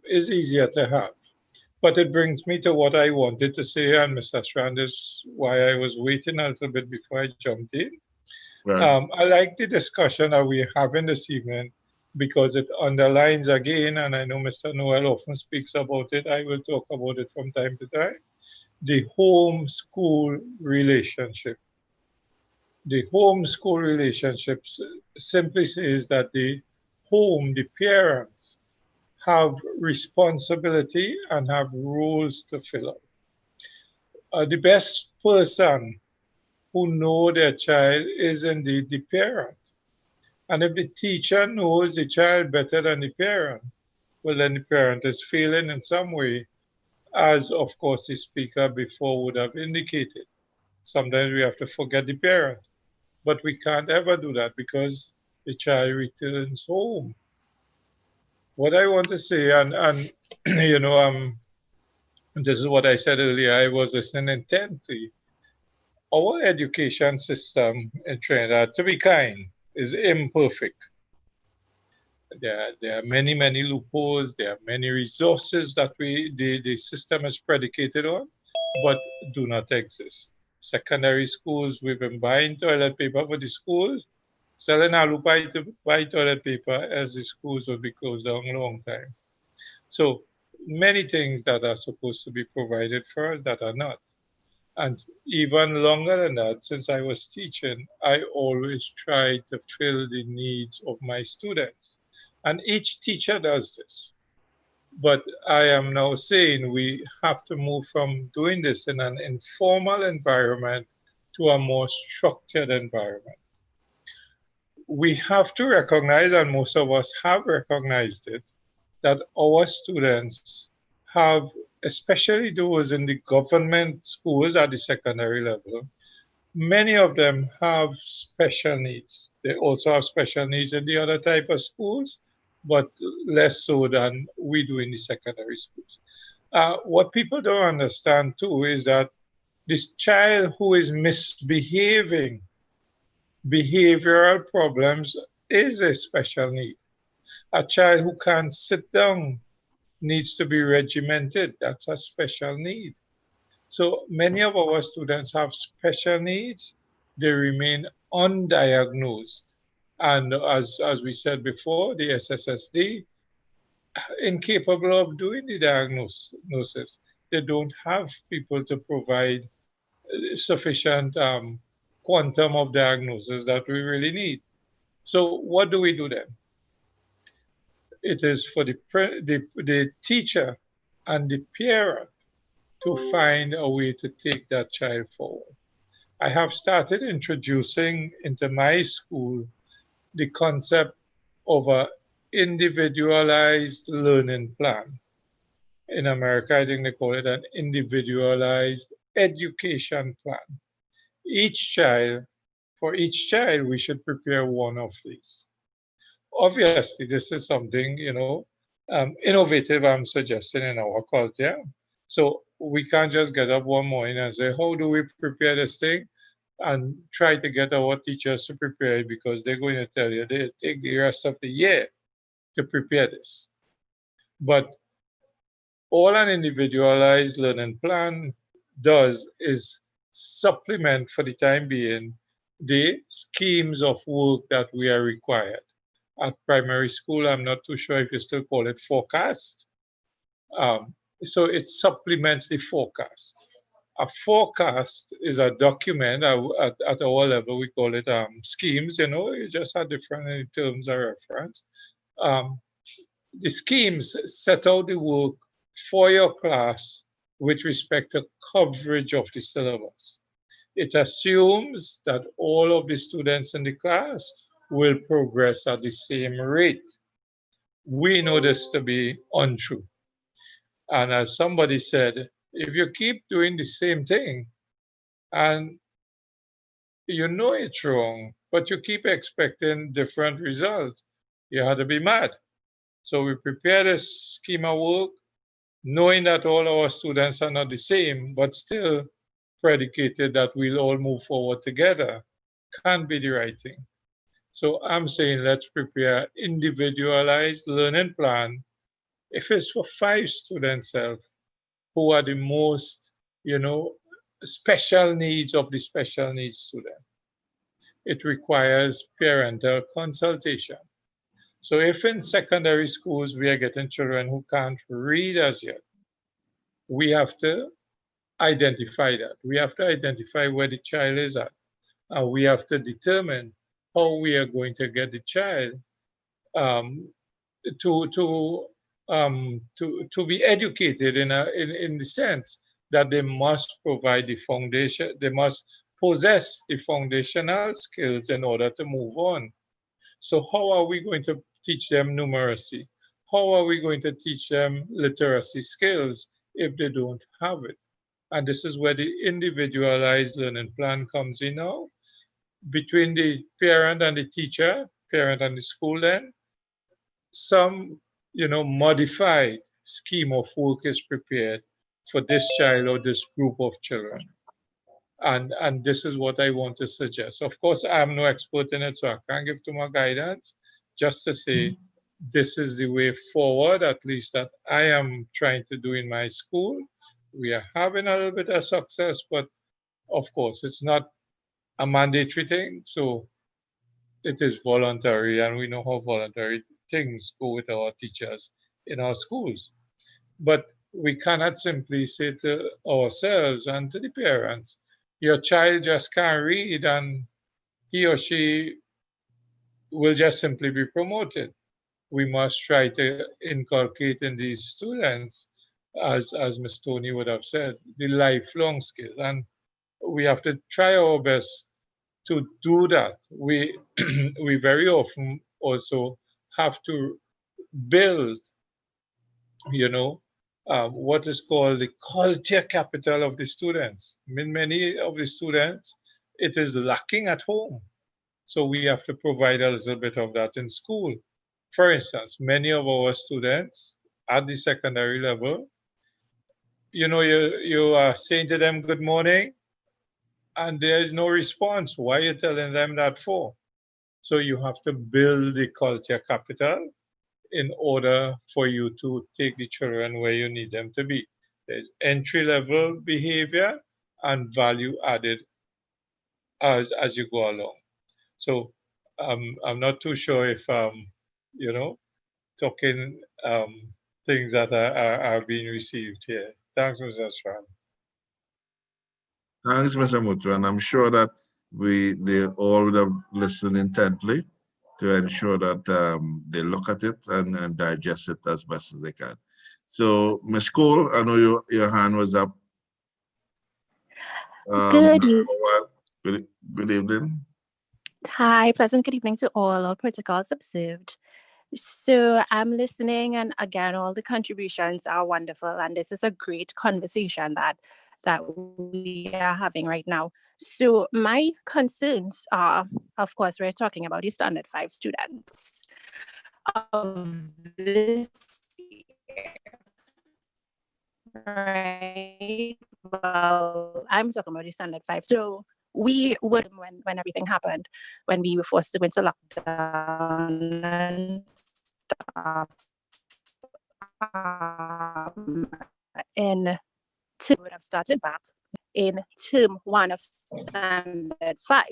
is easier to have. But it brings me to what I wanted to say, and Mr. Strand is why I was waiting a little bit before I jumped in. Right. I like the discussion that we're having this evening because it underlines again, and I know Mr. Noel often speaks about it, I will talk about it from time to time, the home-school relationship. The home-school relationships simply says that the home, the parents, have responsibility and have roles to fill out. The best person who know their child is indeed the parent. And if the teacher knows the child better than the parent, well, then the parent is failing in some way, as of course the speaker before would have indicated. Sometimes we have to forget the parent, but we can't ever do that because the child returns home. What I want to say, and this is what I said earlier, I was listening intently. Our education system in Trinidad, to be kind, is imperfect. There are many, many loopholes. There are many resources that the system is predicated on, but do not exist. secondary schools, we've been buying toilet paper for the schools, selling alupai to buy toilet paper as the schools will be closed down a long time. So many things that are supposed to be provided for us that are not. And even longer than that, since I was teaching, I always try to fill the needs of my students. And each teacher does this. But I am now saying we have to move from doing this in an informal environment to a more structured environment. We have to recognize, and most of us have recognized it, that our students have, especially those in the government schools at the secondary level, many of them have special needs. They also have special needs in the other type of schools, but less so than we do in the secondary schools. What people don't understand too is that this child who is misbehaving, behavioral problems, is a special need. A child who can't sit down needs to be regimented. That's a special need. So many of our students have special needs. They remain undiagnosed. And as we said before, the SSSD, incapable of doing the diagnosis. They don't have people to provide sufficient quantum of diagnosis that we really need. So what do we do then? It is for the teacher and the parent to find a way to take that child forward. I have started introducing into my school the concept of an individualized learning plan. In America, I think they call it an individualized education plan. For each child, we should prepare one of these. Obviously, this is something, innovative I'm suggesting in our culture. So we can't just get up one morning and say, how do we prepare this thing? And try to get our teachers to prepare it because they're going to tell you they take the rest of the year to prepare this. But all an individualized learning plan does is supplement for the time being the schemes of work that we are required. At primary school, I'm not too sure if you still call it forecast. So it supplements the forecast. A forecast is a document at our level, we call it schemes, you just have different terms of reference. Um, the schemes set out the work for your class with respect to coverage of the syllabus. It assumes that all of the students in the class will progress at the same rate. We know this to be untrue. And as somebody said, if you keep doing the same thing and you know it's wrong, but you keep expecting different results, you have to be mad. So we prepare this schema work, knowing that all our students are not the same, but still predicated that we'll all move forward together, can't be the right thing. So I'm saying let's prepare individualized learning plan. If it's for 5 students who are the most, special needs of the special needs student, it requires parental consultation. So if in secondary schools we are getting children who can't read as yet, we have to identify that. We have to identify where the child is at. And we have to determine how we are going to get the child um, to be educated in the sense that they must provide the foundation, they must possess the foundational skills in order to move on. So how are we going to teach them numeracy? How are we going to teach them literacy skills if they don't have it? And this is where the individualized learning plan comes in now. Between the parent and the teacher, parent and the school then, some, modified scheme of work is prepared for this child or this group of children. And this is what I want to suggest. Of course, I'm no expert in it, so I can't give too much guidance. Just to say, this is the way forward, at least that I am trying to do in my school. We are having a little bit of success, but of course, it's not a mandatory thing, so it is voluntary, and we know how voluntary things go with our teachers in our schools. But we cannot simply say to ourselves and to the parents, your child just can't read and he or she will just simply be promoted. We must try to inculcate in these students, as Ms. Tony would have said, the lifelong skill. And we have to try our best to do that. We we very often also have to build, you know, what is called the culture capital of the students. I mean, many of the students, it is lacking at home. So we have to provide a little bit of that in school. For instance, many of our students at the secondary level, you are saying to them good morning, and there is no response. Why are you telling them that for? So you have to build the culture capital in order for you to take the children where you need them to be. There's entry level behavior and value added as you go along. So I'm not too sure if you know talking things that are being received here. Thanks, Mr. Strand. Thanks, Mr. Mutu, and I'm sure that they all would have listened intently to ensure that they look at it and digest it as best as they can. So, Ms. Cole, I know your hand was up. Good, Good evening. hi, pleasant good evening to all protocols observed. So I'm listening, and again, all the contributions are wonderful, and this is a great conversation that we are having right now. So my concerns are, of course, we're talking about the standard 5 students of this year, right? Well, I'm talking about the standard 5. So we would, when everything happened, when we were forced to go into lockdown and stuff, in two would have started back in term 1 of standard 5.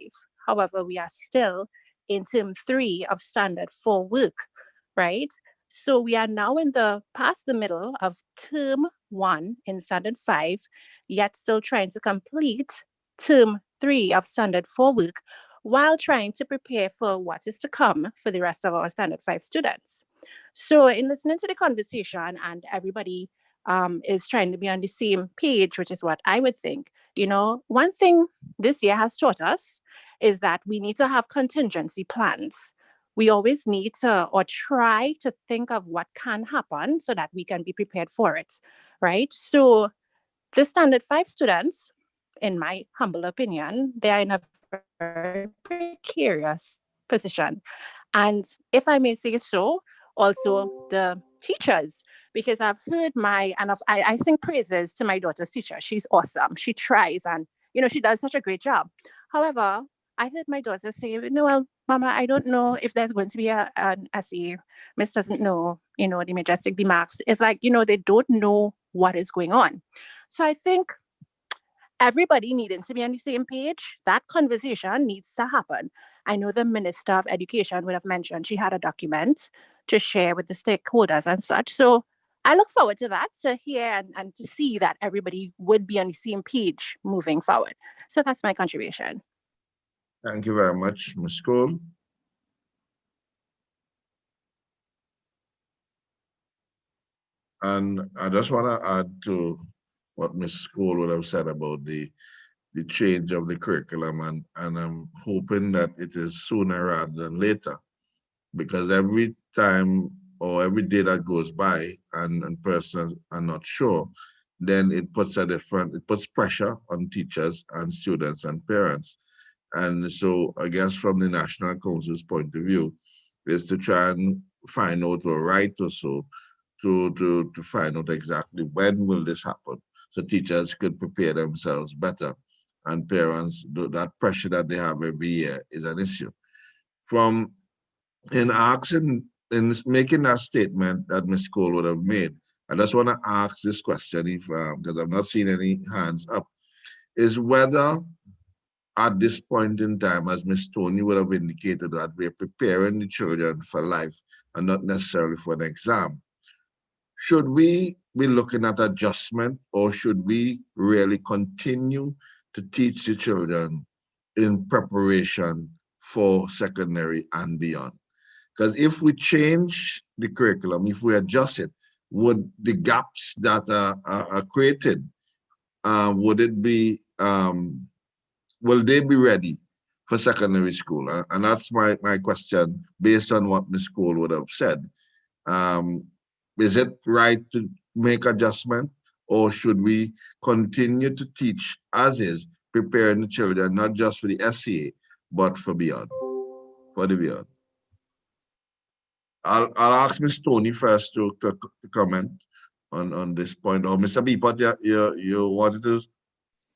However, we are still in term 3 of standard 4 work, right? So we are now in the past the middle of term 1 in standard 5, yet still trying to complete term 3 of standard 4 work while trying to prepare for what is to come for the rest of our standard 5 students. So in listening to the conversation, and everybody is trying to be on the same page, which is what I would think. One thing this year has taught us is that we need to have contingency plans. We always need to, or try to think of what can happen so that we can be prepared for it, right? So the standard 5 students, in my humble opinion, they are in a very precarious position. And if I may say so, also the teachers, because I've heard I sing praises to my daughter's teacher. She's awesome. She tries, and she does such a great job. However, I heard my daughter say, well, Mama, I don't know if there's going to be an essay. Miss doesn't know, the majestic, the marks. It's like, they don't know what is going on. So I think everybody needing to be on the same page, that conversation needs to happen. I know the Minister of Education would have mentioned she had a document to share with the stakeholders and such. So I look forward to that, to hear and to see that everybody would be on the same page moving forward. So that's my contribution. Thank you very much, Ms. Cole. And I just want to add to what Ms. Cole would have said about the change of the curriculum, and I'm hoping that it is sooner rather than later, because every time or every day that goes by and persons are not sure, then it puts pressure on teachers and students and parents. And so I guess from the National Council's point of view is to try and find out, or right or so, to find out exactly when will this happen, so teachers could prepare themselves better, and parents, that pressure that they have every year is an issue. In making that statement that Ms. Cole would have made, I just want to ask this question, if because I've not seen any hands up. is whether at this point in time, as Ms. Tony would have indicated, that we're preparing the children for life and not necessarily for an exam. Should we be looking at adjustment, or should we really continue to teach the children in preparation for secondary and beyond? Because if we change the curriculum, if we adjust it, would the gaps that are created, would it be, will they be ready for secondary school? And that's my question based on what Ms. Cole would have said. Is it right to make adjustment, or should we continue to teach as is, preparing the children not just for the SCA, but for beyond, for the beyond? I'll ask Ms. Tony first to comment on this point. Or Mr. Beepot, you wanted to?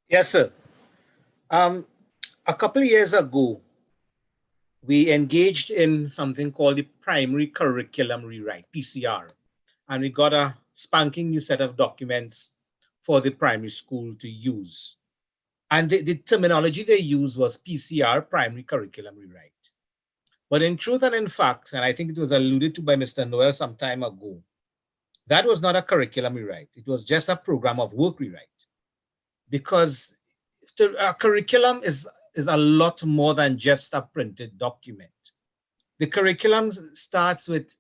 Yes, sir. A couple of years ago, we engaged in something called the Primary Curriculum Rewrite, PCR. And we got a spanking new set of documents for the primary school to use. And the terminology they used was PCR, Primary Curriculum Rewrite. But in truth and in fact, and I think it was alluded to by Mr. Noel some time ago, that was not a curriculum rewrite. It was just a program of work rewrite. Because a curriculum is a lot more than just a printed document. The curriculum starts with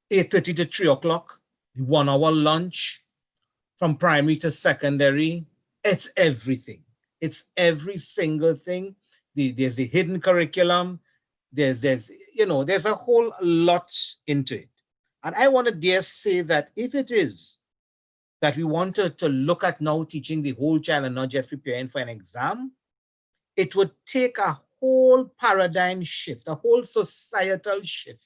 8:30 to 3 o'clock, the 1 hour lunch, from primary to secondary. It's everything. It's every single thing. There's the hidden curriculum. There's a whole lot into it. And I want to dare say that if it is that we want to look at now teaching the whole child and not just preparing for an exam, it would take a whole paradigm shift, a whole societal shift.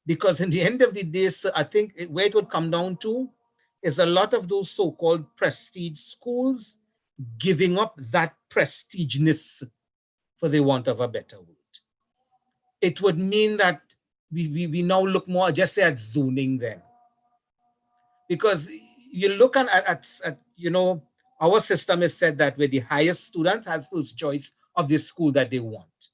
Because in the end of the day, so I think where it would come down to is a lot of those so-called prestige schools giving up that prestigeness, for the want of a better word. It would mean that we now look more, just say, at zoning them. Because you look at our system is said that where the highest students have first choice of the school that they want.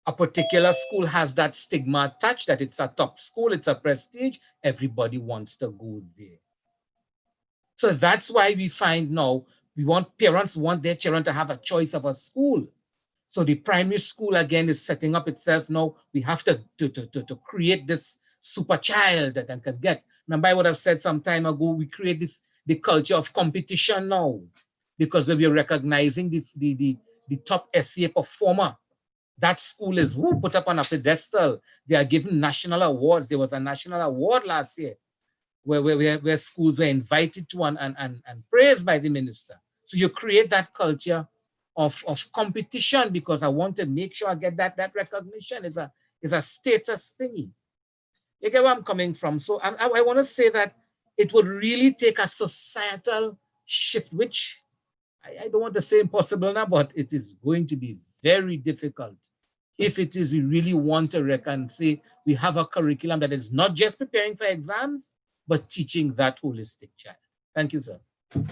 A particular school has that stigma attached that it's a top school, it's a prestige, everybody wants to go there. So that's why we find now, parents want their children to have a choice of a school. So the primary school again is setting up itself now. We have to create this super child that can get. Remember I would have said some time ago, we create the culture of competition now, because when we're recognizing the top SCA performer, that school is put up on a pedestal. They are given national awards. There was a national award last year where schools were invited to and praised by the minister. So you create that culture of competition, because I want to make sure I get that recognition. It's a status thingy. You get where I'm coming from? So I want to say that it would really take a societal shift, which I don't want to say impossible now, but it is going to be very difficult if it is we really want to reckon, say, we have a curriculum that is not just preparing for exams, but teaching that holistic child. Thank you, sir. Thank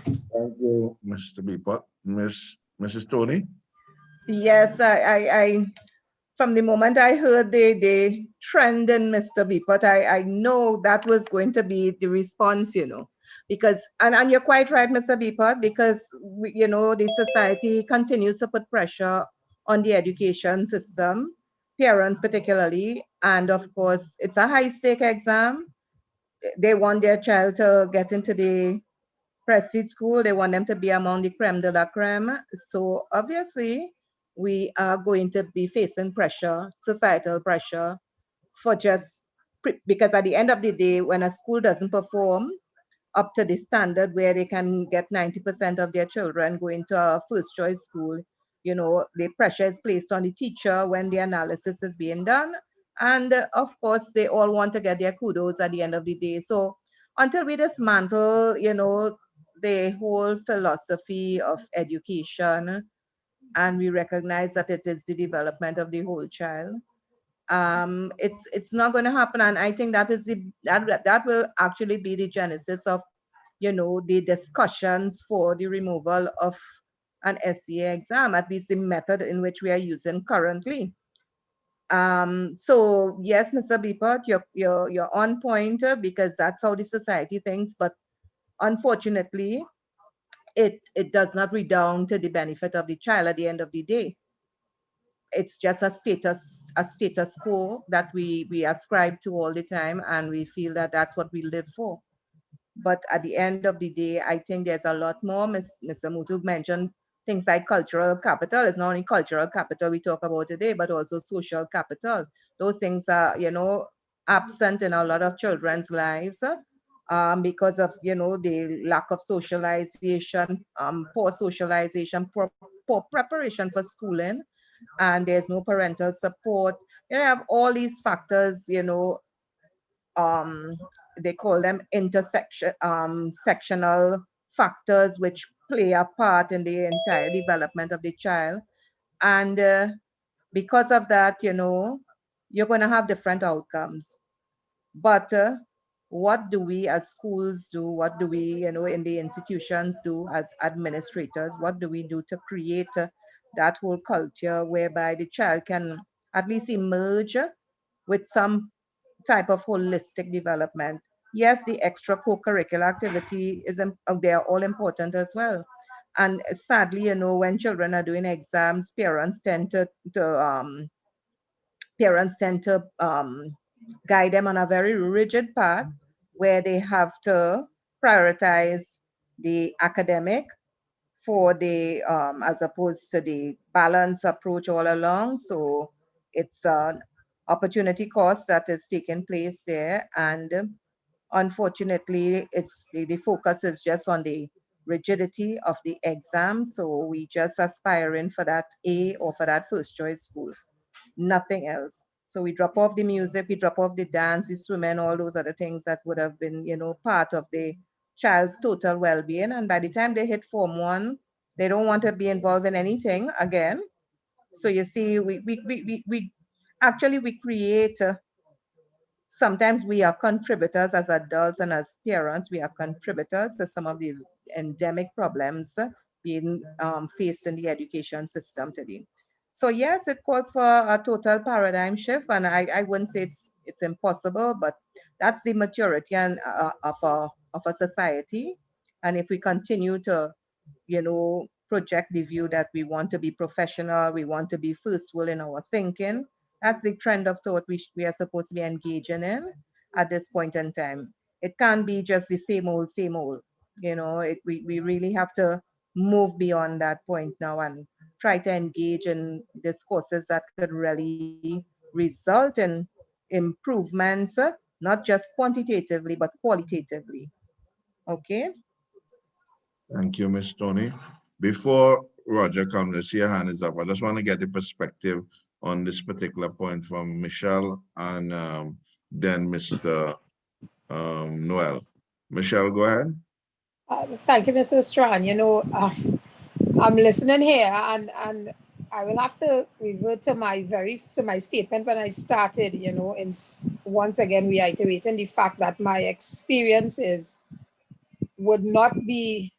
you, Mr. Beepot. Mrs. Tony? Yes, I from the moment I heard the trend in Mr. Beepot, I know that was going to be the response, because, and you're quite right, Mr. Beepot, because, the society continues to put pressure on the education system, parents particularly, and of course, it's a high-stake exam. They want their child to get into the prestige school. They want them to be among the creme de la creme. So obviously, we are going to be facing pressure, societal pressure, because at the end of the day, when a school doesn't perform up to the standard where they can get 90% of their children going to a first choice school, the pressure is placed on the teacher when the analysis is being done. And of course, they all want to get their kudos at the end of the day. So until we dismantle, the whole philosophy of education, and we recognize that it is the development of the whole child, it's not going to happen. And I think that is that will actually be the genesis of the discussions for the removal of an SEA exam, at least the method in which we are using currently. So yes, Mr. Beepert, you're on point, because that's how the society thinks, but unfortunately, it does not redound to the benefit of the child at the end of the day. It's just a status quo that we ascribe to all the time, and we feel that that's what we live for. But at the end of the day, I think there's a lot more. Mr. Mutu mentioned things like cultural capital. It's not only cultural capital we talk about today, but also social capital. Those things are, absent in a lot of children's lives, because of, the lack of socialization, poor socialization, poor preparation for schooling, and there's no parental support. You have all these factors, um, they call them sectional factors, which play a part in the entire development of the child. And because of that, you're going to have different outcomes. But what do we as schools do? What do we, in the institutions do as administrators? What do we do to create that whole culture whereby the child can at least emerge with some type of holistic development? Yes, the extra co-curricular activity they are all important as well. And sadly, when children are doing exams, parents tend to guide them on a very rigid path where they have to prioritize the academic for the as opposed to the balance approach all along. So it's an opportunity cost that is taking place there, and unfortunately, the focus is just on the rigidity of the exam. So we just aspiring for that A or for that first choice school, nothing else. So we drop off the music, we drop off the dance, the swimming, all those other things that would have been, part of the child's total well-being. And by the time they hit Form 1, they don't want to be involved in anything again. So you see, we actually we create sometimes we are contributors as adults and as parents, we are contributors to some of the endemic problems being faced in the education system today. So yes, it calls for a total paradigm shift, and I wouldn't say it's impossible, but that's the maturity of a society. And if we continue to, project the view that we want to be professional, we want to be first world in our thinking, that's the trend of thought we are supposed to be engaging in at this point in time. It can't be just the same old, same old. We really have to move beyond that point now and try to engage in discourses that could really result in improvements, not just quantitatively, but qualitatively. Okay? Thank you, Miss Tony. Before Roger comes, I see your hand is up. I just want to get the perspective on this particular point from Michelle and then Mr. Noel. Michelle, go ahead. Thank you, Mr. Strand. I'm listening here, and I will have to revert to my statement when I started. In once again reiterating the fact that my experiences would not be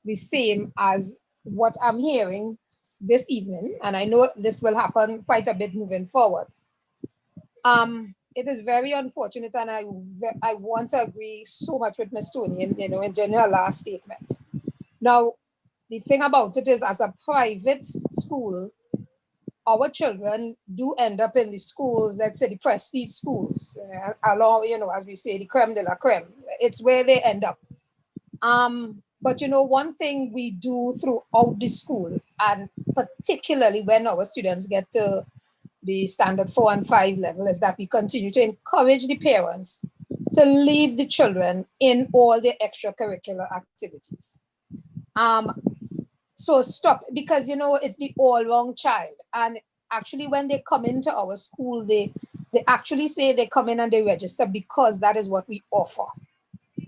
the same as what I'm hearing this evening, and I know this will happen quite a bit moving forward. It is very unfortunate, and I want to agree so much with Ms. Tony in her last statement. Now, the thing about it is, as a private school, our children do end up in the schools, let's say the prestige schools, along, as we say, the creme de la creme. It's where they end up. But one thing we do throughout the school, and particularly when our students get to the standard 4 and 5 level, is that we continue to encourage the parents to leave the children in all the extracurricular activities. So stop, because it's the all-round child, and actually when they come into our school, they actually say they come in and they register because that is what we offer.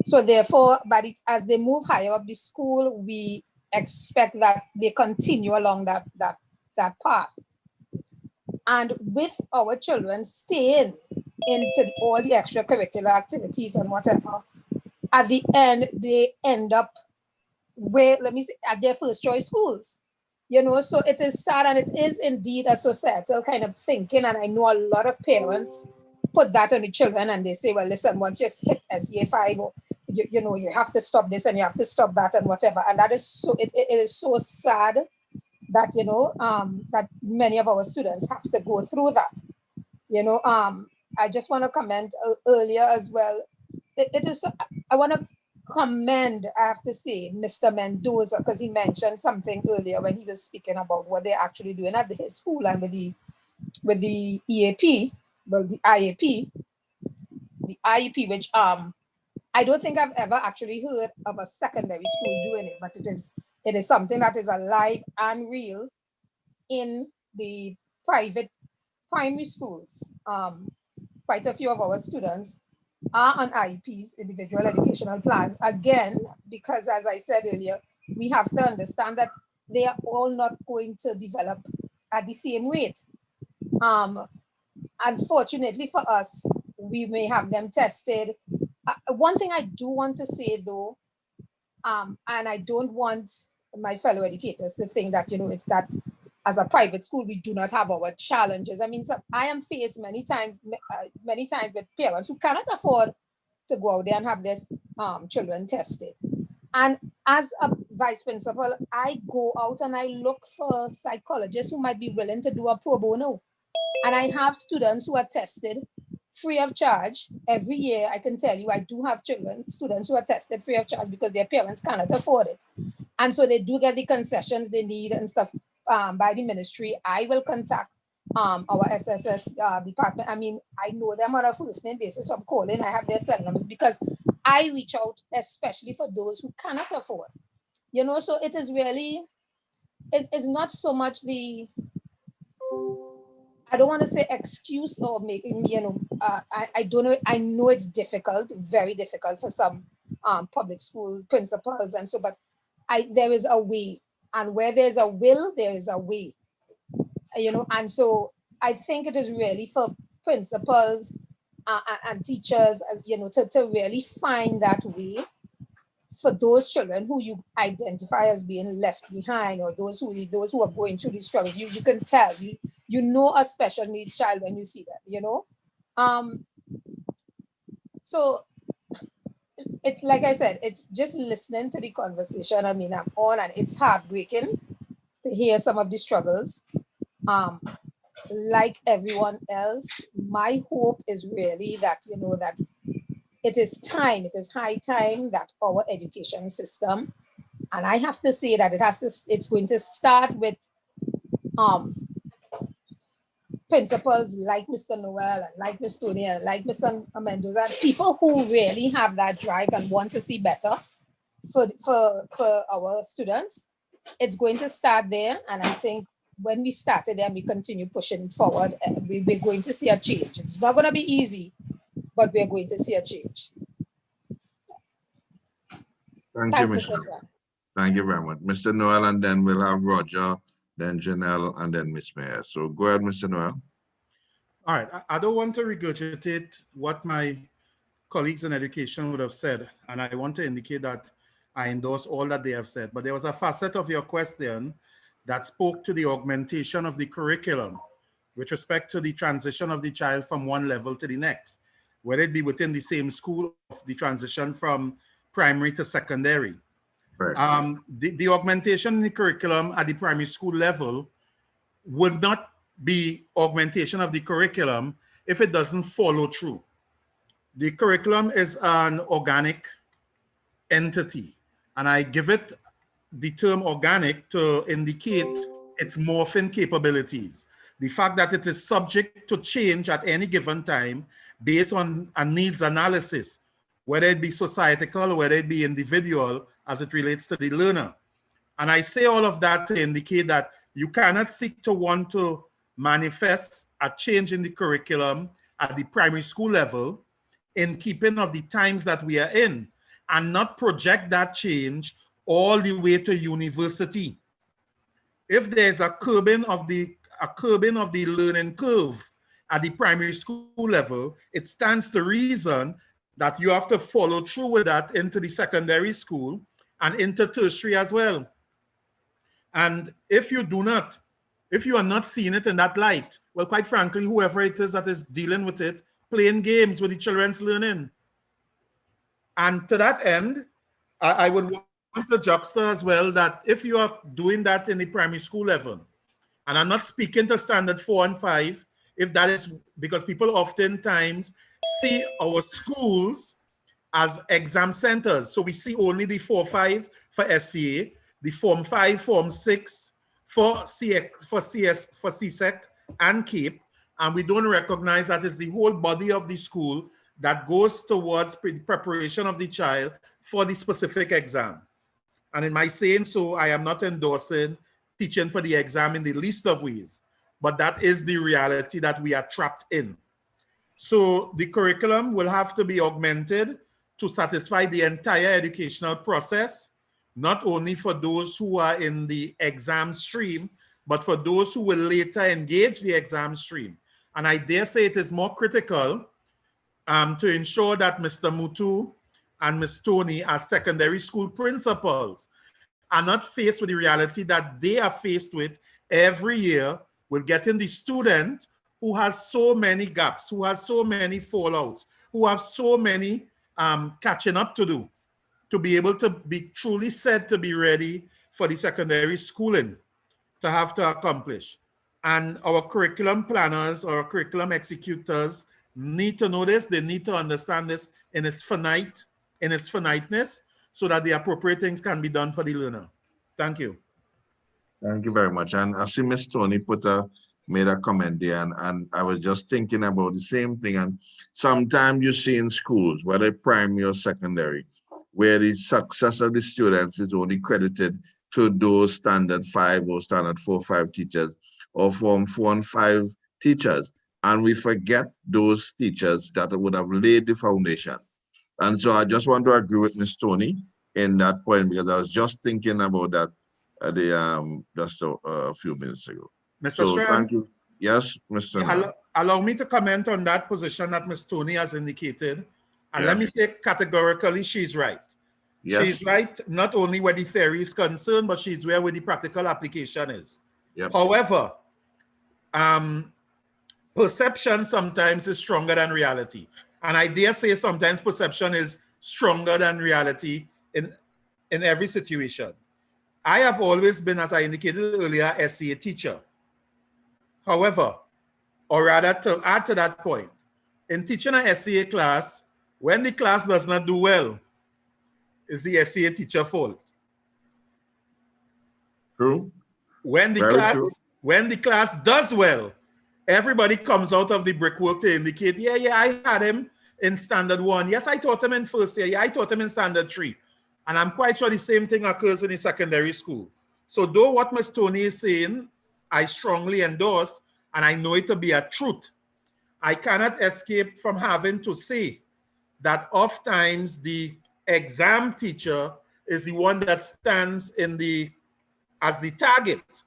So therefore, as they move higher up the school, we expect that they continue along that path. And with our children staying into all the extracurricular activities and whatever, at the end, they end up where, let me say, at their first choice schools. You know, so it is sad, and it is indeed a societal kind of thinking. And I know a lot of parents put that on the children, and they say, well, listen, once you hit SEA5, or you know, you have to stop this and you have to stop that and whatever. And that is so, it is so sad that, you know, that many of our students have to go through that. You know, I just want to comment earlier as well. It is, I want to commend, I have to say, Mr. Mendoza, because he mentioned something earlier when he was speaking about what they're actually doing at his school and with the EAP, well, the IEP, which I don't think I've ever actually heard of a secondary school doing it, but it is something that is alive and real in the private primary schools. Quite a few of our students are on IEPs, individual educational plans, again, because as I said earlier, we have to understand that they are all not going to develop at the same rate. Unfortunately for us, we may have them tested. One thing I do want to say though, and I don't want my fellow educators to think that, you know, it's that as a private school, we do not have our challenges. I mean, so I am faced many times with parents who cannot afford to go out there and have their children tested. And as a vice principal, I go out and I look for psychologists who might be willing to do a pro bono. And I have students who are tested free of charge every year. I can tell you, I do have students who are tested free of charge because their parents cannot afford it. And so they do get the concessions they need and stuff by the ministry. I will contact our SSS department. I mean, I know them on a first name basis from calling. I have their cell numbers because I reach out, especially for those who cannot afford. You know, so it is really, it's not so much the, I don't want to say excuse or making, you know, I don't know. I know it's difficult, very difficult for some public school principals and so, but there is a way, and where there's a will, there is a way, you know. And so I think it is really for principals and teachers, you know, to really find that way for those children who you identify as being left behind, or those who are going through these struggles. You can tell, you know, a special needs child when you see them, you know. So it's like I said, it's just listening to the conversation. I mean, I'm on, and it's heartbreaking to hear some of the struggles. Like everyone else, my hope is really that, you know, that it is high time that our education system, and I have to say that it's going to start with principals like Mr. Noel and like Ms. Tony and like Mr. Mendoza, people who really have that drive and want to see better for our students. It's going to start there, and I think when we started there and we continue pushing forward, we're going to see a change. It's not going to be easy, but we're going to see a change. Thank you, Mr. Thank you very much. Mr. Noel, and then we'll have Roger, then Janelle, and then Miss Mayer. So go ahead, Mr. Noel. All right. I don't want to regurgitate what my colleagues in education would have said, and I want to indicate that I endorse all that they have said. But there was a facet of your question that spoke to the augmentation of the curriculum with respect to the transition of the child from one level to the next, whether it be within the same school, of the transition from primary to secondary. Right. The augmentation in the curriculum at the primary school level would not be augmentation of the curriculum if it doesn't follow through. The curriculum is an organic entity, and I give it the term organic to indicate its morphing capabilities. The fact that it is subject to change at any given time based on a needs analysis, whether it be societal, whether it be individual, as it relates to the learner. And I say all of that to indicate that you cannot seek to want to manifest a change in the curriculum at the primary school level in keeping of the times that we are in, and not project that change all the way to university. If there's a curbing of the learning curve at the primary school level, it stands to reason that you have to follow through with that into the secondary school and into tertiary as well. And if you do not, if you are not seeing it in that light, well, quite frankly, whoever it is that is dealing with it, playing games with the children's learning. And to that end, I would want to juxtapose as well that if you are doing that in the primary school level, and I'm not speaking to standard 4 and 5, if that is because people oftentimes see our schools as exam centers. So we see only the 4-5 for SCA, the Form 5, Form 6 for CSEC and CAPE, and we don't recognize that it's the whole body of the school that goes towards preparation of the child for the specific exam. And in my saying so, I am not endorsing teaching for the exam in the least of ways, but that is the reality that we are trapped in. So the curriculum will have to be augmented to satisfy the entire educational process, not only for those who are in the exam stream, but for those who will later engage the exam stream. And I dare say it is more critical to ensure that Mr. Mutu and Ms. Tony, as secondary school principals, are not faced with the reality that they are faced with every year with getting the student who has so many gaps, who has so many fallouts, who have so many catching up to do, to be able to be truly said to be ready for the secondary schooling to have to accomplish. And our curriculum planners or curriculum executors need to know this. They need to understand this in its finiteness, so that the appropriate things can be done for the learner. Thank you. Thank you very much. And I see Miss Tony made a comment there, and I was just thinking about the same thing. And sometimes you see in schools, whether primary or secondary, where the success of the students is only credited to those standard 5 or standard 4-5 teachers or Form 4 and 5 teachers. And we forget those teachers that would have laid the foundation. And so I just want to agree with Ms. Tony in that point, because I was just thinking about that just a few minutes ago. Mr. So thank you. Yes, Mr. Allow me to comment on that position that Ms. Tony has indicated. And Yes. let me say categorically, she's right. Yes. She's right, not only where the theory is concerned, but she's where the practical application is. Yep. However, perception sometimes is stronger than reality. And I dare say sometimes perception is stronger than reality in every situation. I have always been, as I indicated earlier, a SCA teacher. However, or rather to add to that point, in teaching a SCA class, when the class does not do well, it's the SCA teacher fault. True. When the class does well, everybody comes out of the brickwork to indicate, yeah, I had him in standard 1. Yes, I taught him in first year. Yeah, I taught him in standard 3. And I'm quite sure the same thing occurs in the secondary school. So though what Ms. Tony is saying, I strongly endorse, and I know it to be a truth, I cannot escape from having to say that oftentimes the exam teacher is the one that stands as the target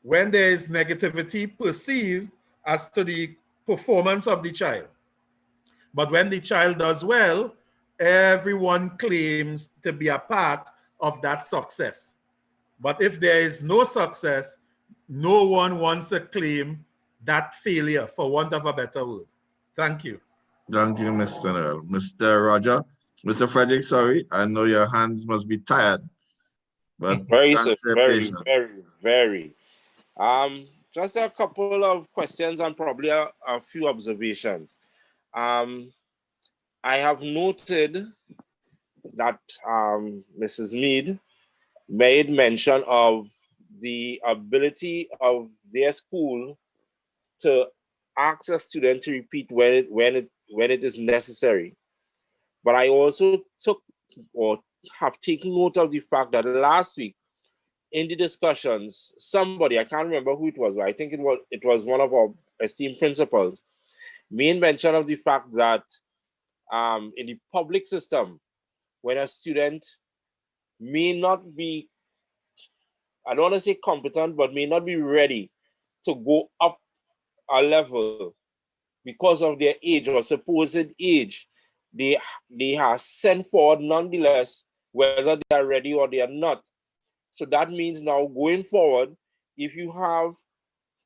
when there is negativity perceived as to the performance of the child. But when the child does well, everyone claims to be a part of that success. But if there is no success, no one wants to claim that failure, for want of a better word. Thank you. Thank you, Mr. Noel. Mr. Roger, Mr. Frederick, sorry, I know your hands must be tired, but very, very. Just a couple of questions and probably a few observations. I have noted that Mrs. Mead made mention of the ability of their school to ask a student to repeat when it is necessary. But I also have taken note of the fact that last week in the discussions, somebody, I can't remember who it was, but I think it was one of our esteemed principals, made mention of the fact that in the public system, when a student may not be, I don't want to say competent, but may not be ready to go up a level because of their age or supposed age, they are sent forward nonetheless, whether they are ready or they are not. So that means now going forward, if you have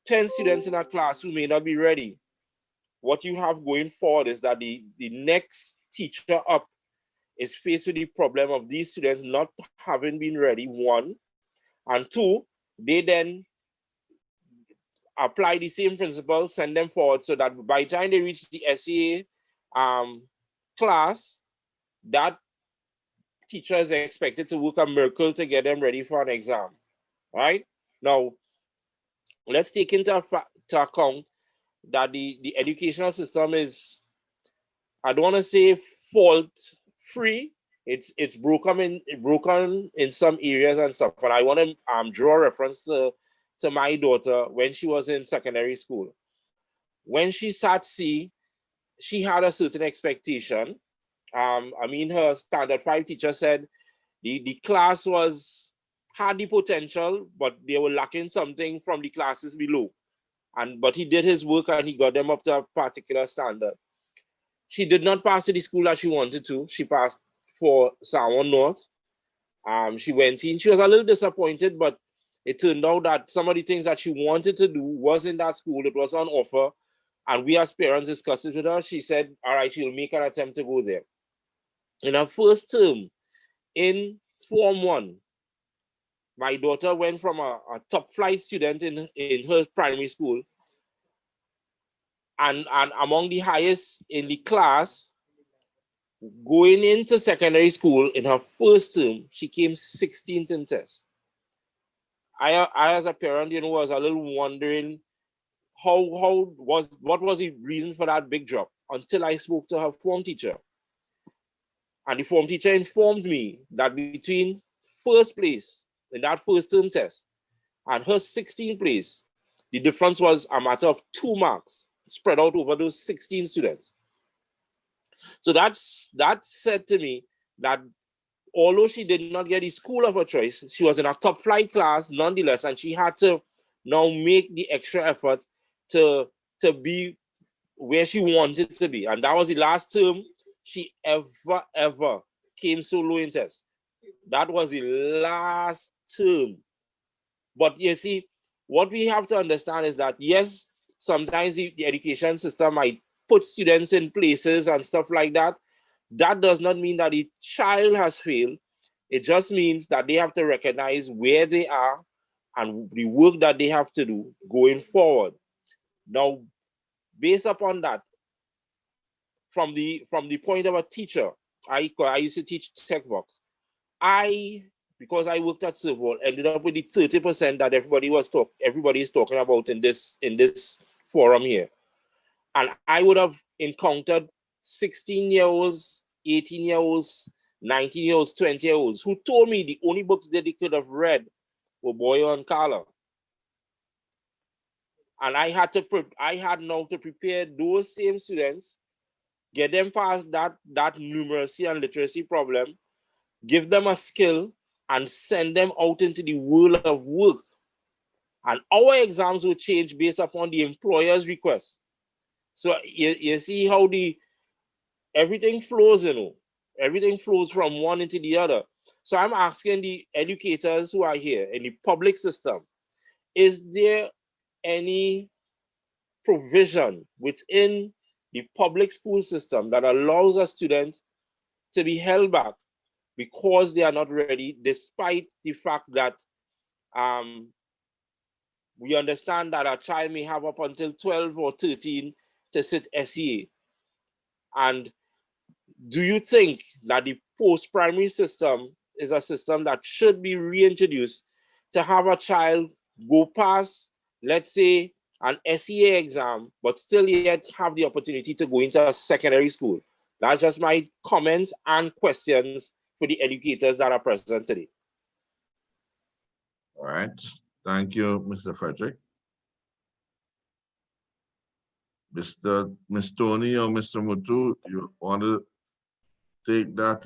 10 students in a class who may not be ready, what you have going forward is that the next teacher up is faced with the problem of these students not having been ready, one, and two, they then apply the same principle, send them forward, so that by the time they reach the SEA class, that teacher is expected to work a miracle to get them ready for an exam, right? Now, let's take into account that the educational system is, I don't want to say fault free. It's broken in some areas and stuff. But I want to draw reference to my daughter when she was in secondary school. When she sat C, she had a certain expectation. I mean, her standard 5 teacher said the class had the potential, but they were lacking something from the classes below. But he did his work and he got them up to a particular standard. She did not pass to the school that she wanted to. She passed for Sawan North. She went in. She was a little disappointed, but it turned out that some of the things that she wanted to do was in that school. It was on offer. And we as parents discussed it with her. She said, all right, she'll make an attempt to go there. In her first term, in Form 1, my daughter went from a top flight student in her primary school and among the highest in the class. Going into secondary school in her first term, she came 16th in test. I as a parent, was a little wondering what was the reason for that big drop, until I spoke to her form teacher. And the form teacher informed me that between first place in that first term test and her 16th place, the difference was a matter of 2 marks spread out over those 16 students. So that said to me that although she did not get the school of her choice, she was in a top flight class nonetheless, and she had to now make the extra effort to be where she wanted to be. And that was the last term she ever came so low in test. That was the last term. But you see, what we have to understand is that, yes, sometimes the education system might put students in places and stuff like that. That does not mean that the child has failed. It just means that they have to recognize where they are and the work that they have to do going forward. Now, based upon that, from the point of a teacher, I used to teach tech box. Because I worked at Serval, ended up with the 30% that everybody is talking about in this forum here. And I would have encountered 16-year-olds, 18-year-olds, 19-year-olds, 20-year-olds who told me the only books that they could have read were Boyo and Kala. And I had now to prepare those same students, get them past that numeracy and literacy problem, give them a skill, and send them out into the world of work. And our exams will change based upon the employer's request. So you see how everything flows, everything flows from one into the other. So I'm asking the educators who are here in the public system, is there any provision within the public school system that allows a student to be held back because they are not ready, despite the fact that we understand that a child may have up until 12 or 13 to sit SEA? And do you think that the post-primary system is a system that should be reintroduced to have a child go past, let's say, an SEA exam, but still yet have the opportunity to go into a secondary school? That's just my comments and questions for the educators that are present today. All right. Thank you, Mr. Frederick. Ms. Tony or Mr. Mutu, you want to take that?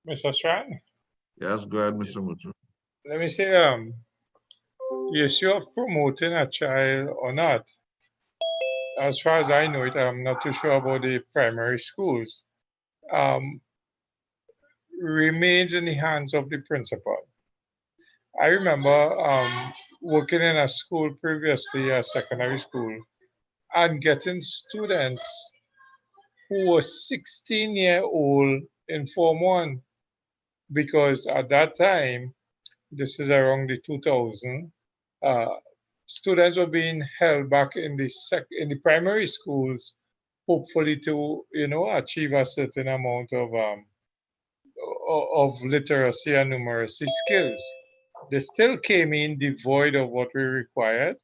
Mr. Strand? Yes, go ahead, Mr. Mutu. Let me say, the issue of promoting a child or not, as far as I know it, I'm not too sure about the primary schools, um, remains in the hands of the principal. I remember working in a school previously, a secondary school, and getting students who were 16-year-old in Form 1, because at that time, this is around the 2000, uh, students were being held back in the primary schools, hopefully to achieve a certain amount of literacy and numeracy skills. They still came in devoid of what we required,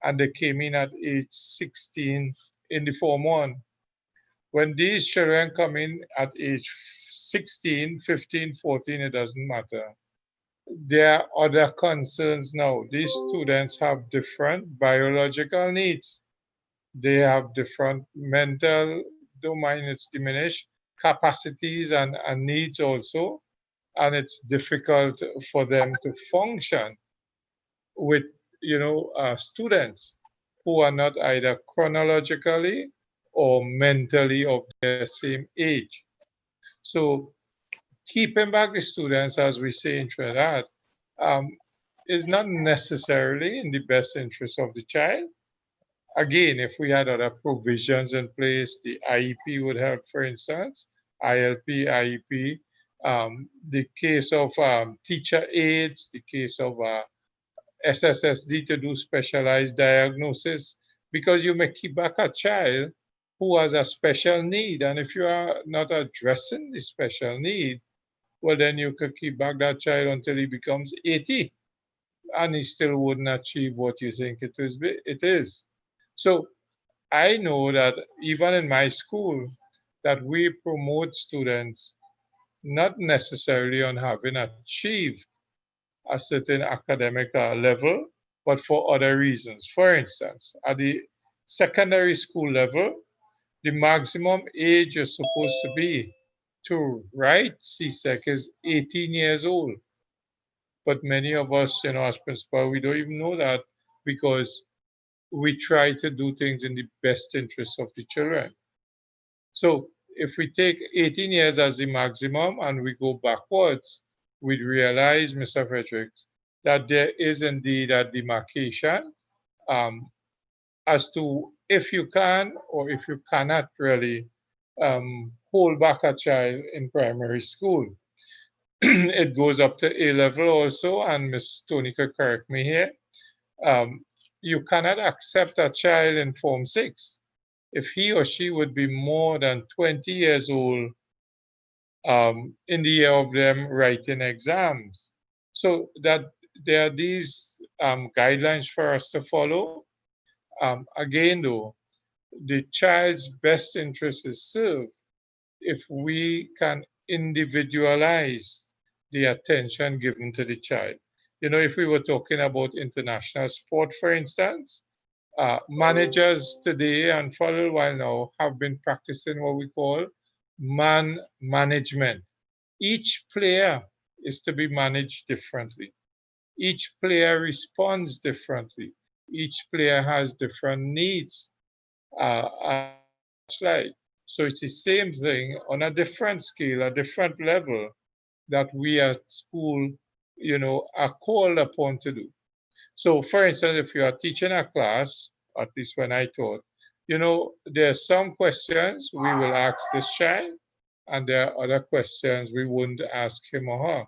and they came in at age 16 in the Form 1. When these children come in at age 16, 15, 14, it doesn't matter. There are other concerns now. These students have different biological needs. They have different mental domain, it's diminished, capacities and needs also. And it's difficult for them to function with, students who are not either chronologically or mentally of their same age. So keeping back the students, as we say in Trinidad, um, is not necessarily in the best interest of the child. Again, if we had other provisions in place, the IEP would help, for instance, ILP, IEP, the case of teacher aides, the case of SSSD to do specialized diagnosis, because you may keep back a child who has a special need. And if you are not addressing the special need, well, then you could keep back that child until he becomes 80 and he still wouldn't achieve what you think it is. So I know that even in my school, that we promote students not necessarily on having achieved a certain academic level, but for other reasons. For instance, at the secondary school level, the maximum age you're supposed to be to write CSEC is 18 years old. But many of us, as principal, we don't even know that, because we try to do things in the best interest of the children. So if we take 18 years as the maximum and we go backwards, we'd realize, Mr. Fredericks, that there is indeed a demarcation um, as to if you can or if you cannot really hold back a child in primary school. It goes up to A level also, and Ms. Tony could correct me here. You cannot accept a child in Form 6 if he or she would be more than 20 years old in the year of them writing exams. So that there are these guidelines for us to follow. Again, though, the child's best interest is served if we can individualize the attention given to the child. If we were talking about international sport, for instance, managers today and for a little while now have been practicing what we call man management. Each player is to be managed differently. Each player responds differently. Each player has different needs and such like. So it's the same thing on a different scale, a different level that we at school, are called upon to do. So, for instance, if you are teaching a class, at least when I taught, there are some questions we will ask this child, and there are other questions we wouldn't ask him or her.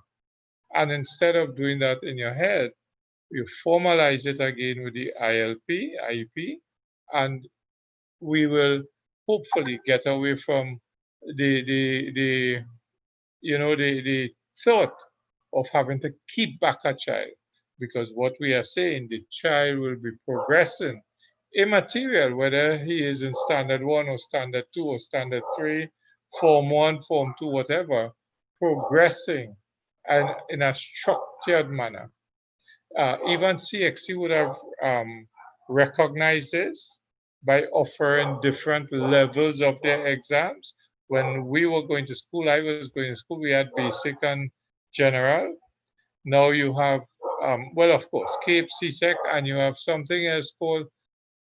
And instead of doing that in your head, you formalize it again with the IEP, and we will hopefully get away from the the thought of having to keep back a child, because what we are saying, the child will be progressing immaterial whether he is in standard 1 or standard 2 or standard 3, Form 1, Form 2, whatever, progressing and in a structured manner. Even CXC would have recognized this by offering different levels of their exams. When we were going to school, I was going to school, we had basic and general. Now you have, well, of course, CAPE, CSEC, and you have something else called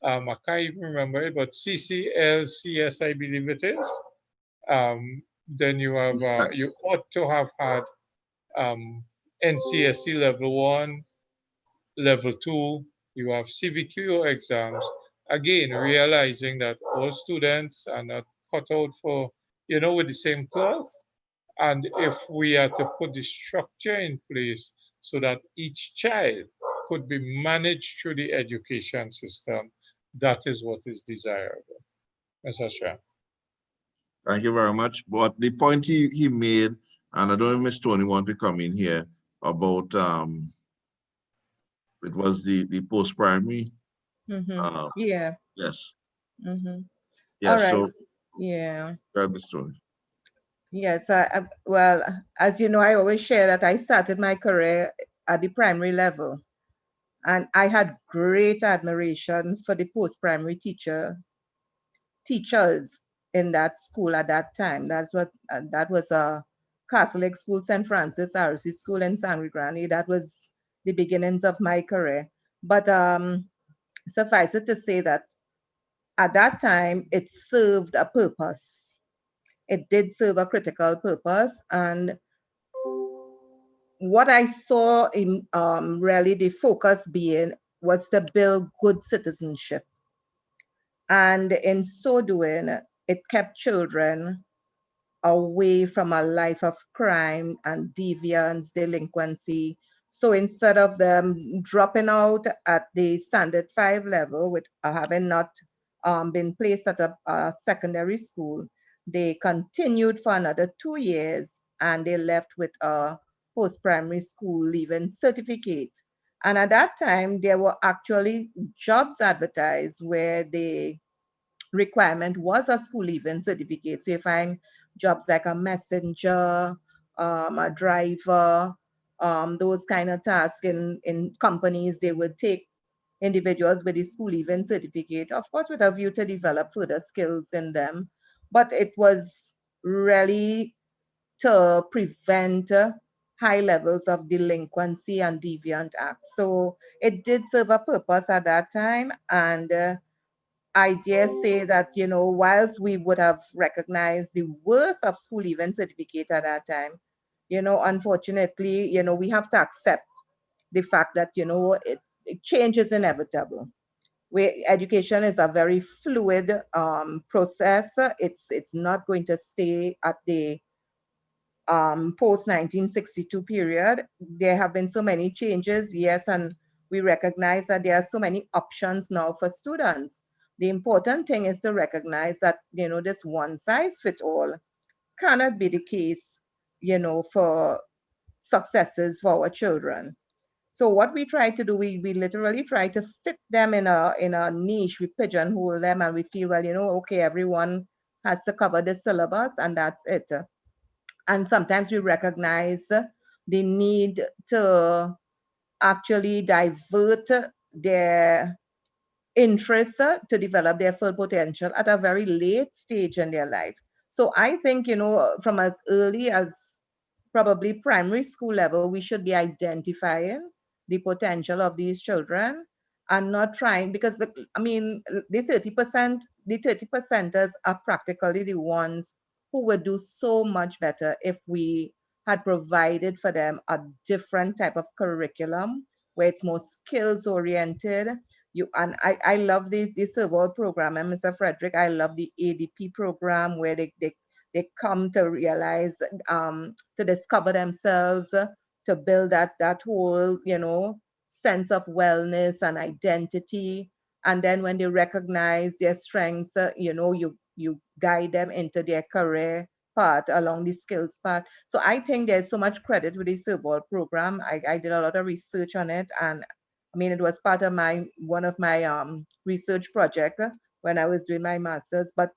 I can't even remember it, but CCLCS, I believe it is. Then you have, you ought to have had NCSE level 1, level 2, you have CVQ exams. Again, realizing that all students are not cut out for, with the same cloth. And if we are to put the structure in place so that each child could be managed through the education system, that is what is desirable. Mr. Shah. Thank you very much. But the point he made, and I don't know if Ms. Tony want to come in here about it was the post-primary. Yeah. Yes. All Yes. right. So Yeah. Ms. Tony. Yes. Well, as you know, I always share that I started my career at the primary level, and I had great admiration for the post-primary teachers in that school at that time. That was a Catholic school, St. Francis RC School in San Grande. That was the beginnings of my career. But suffice it to say that at that time, it served a purpose. It did serve a critical purpose. And what I saw in really the focus being was to build good citizenship. And in so doing, it kept children away from a life of crime and deviance, delinquency. So instead of them dropping out at the standard 5 level, with having not been placed at a secondary school, they continued for another 2 years and they left with a post-primary school leaving certificate. And at that time, there were actually jobs advertised where the requirement was a school leaving certificate. So you find jobs like a messenger, a driver, those kind of tasks in companies, they would take individuals with a school leaving certificate, of course, with a view to develop further skills in them. But it was really to prevent high levels of delinquency and deviant acts. So it did serve a purpose at that time. And I dare say that, whilst we would have recognized the worth of school leaving certificate at that time, unfortunately, we have to accept the fact that, change is inevitable. Where education is a very fluid process. It's not going to stay at the post 1962 period. There have been so many changes, yes, and we recognize that there are so many options now for students. The important thing is to recognize that, this one size fit all cannot be the case, for successes for our children. So what we try to do, we literally try to fit them in a niche. We pigeonhole them and we feel, well, okay, everyone has to cover the syllabus and that's it. And sometimes we recognize the need to actually divert their interest to develop their full potential at a very late stage in their life. So I think, from as early as probably primary school level, we should be identifying the potential of these children and not trying, because the 30%ers are practically the ones who would do so much better if we had provided for them a different type of curriculum where it's more skills oriented. I love the serval program, and Mr. Frederick, I love the ADP program where they come to realize, to discover themselves, to build that whole, sense of wellness and identity. And then when they recognize their strengths, you guide them into their career path along the skills path. So I think there's so much credit with the serval program. I did a lot of research on it, and it was part of one of my research project when I was doing my master's. But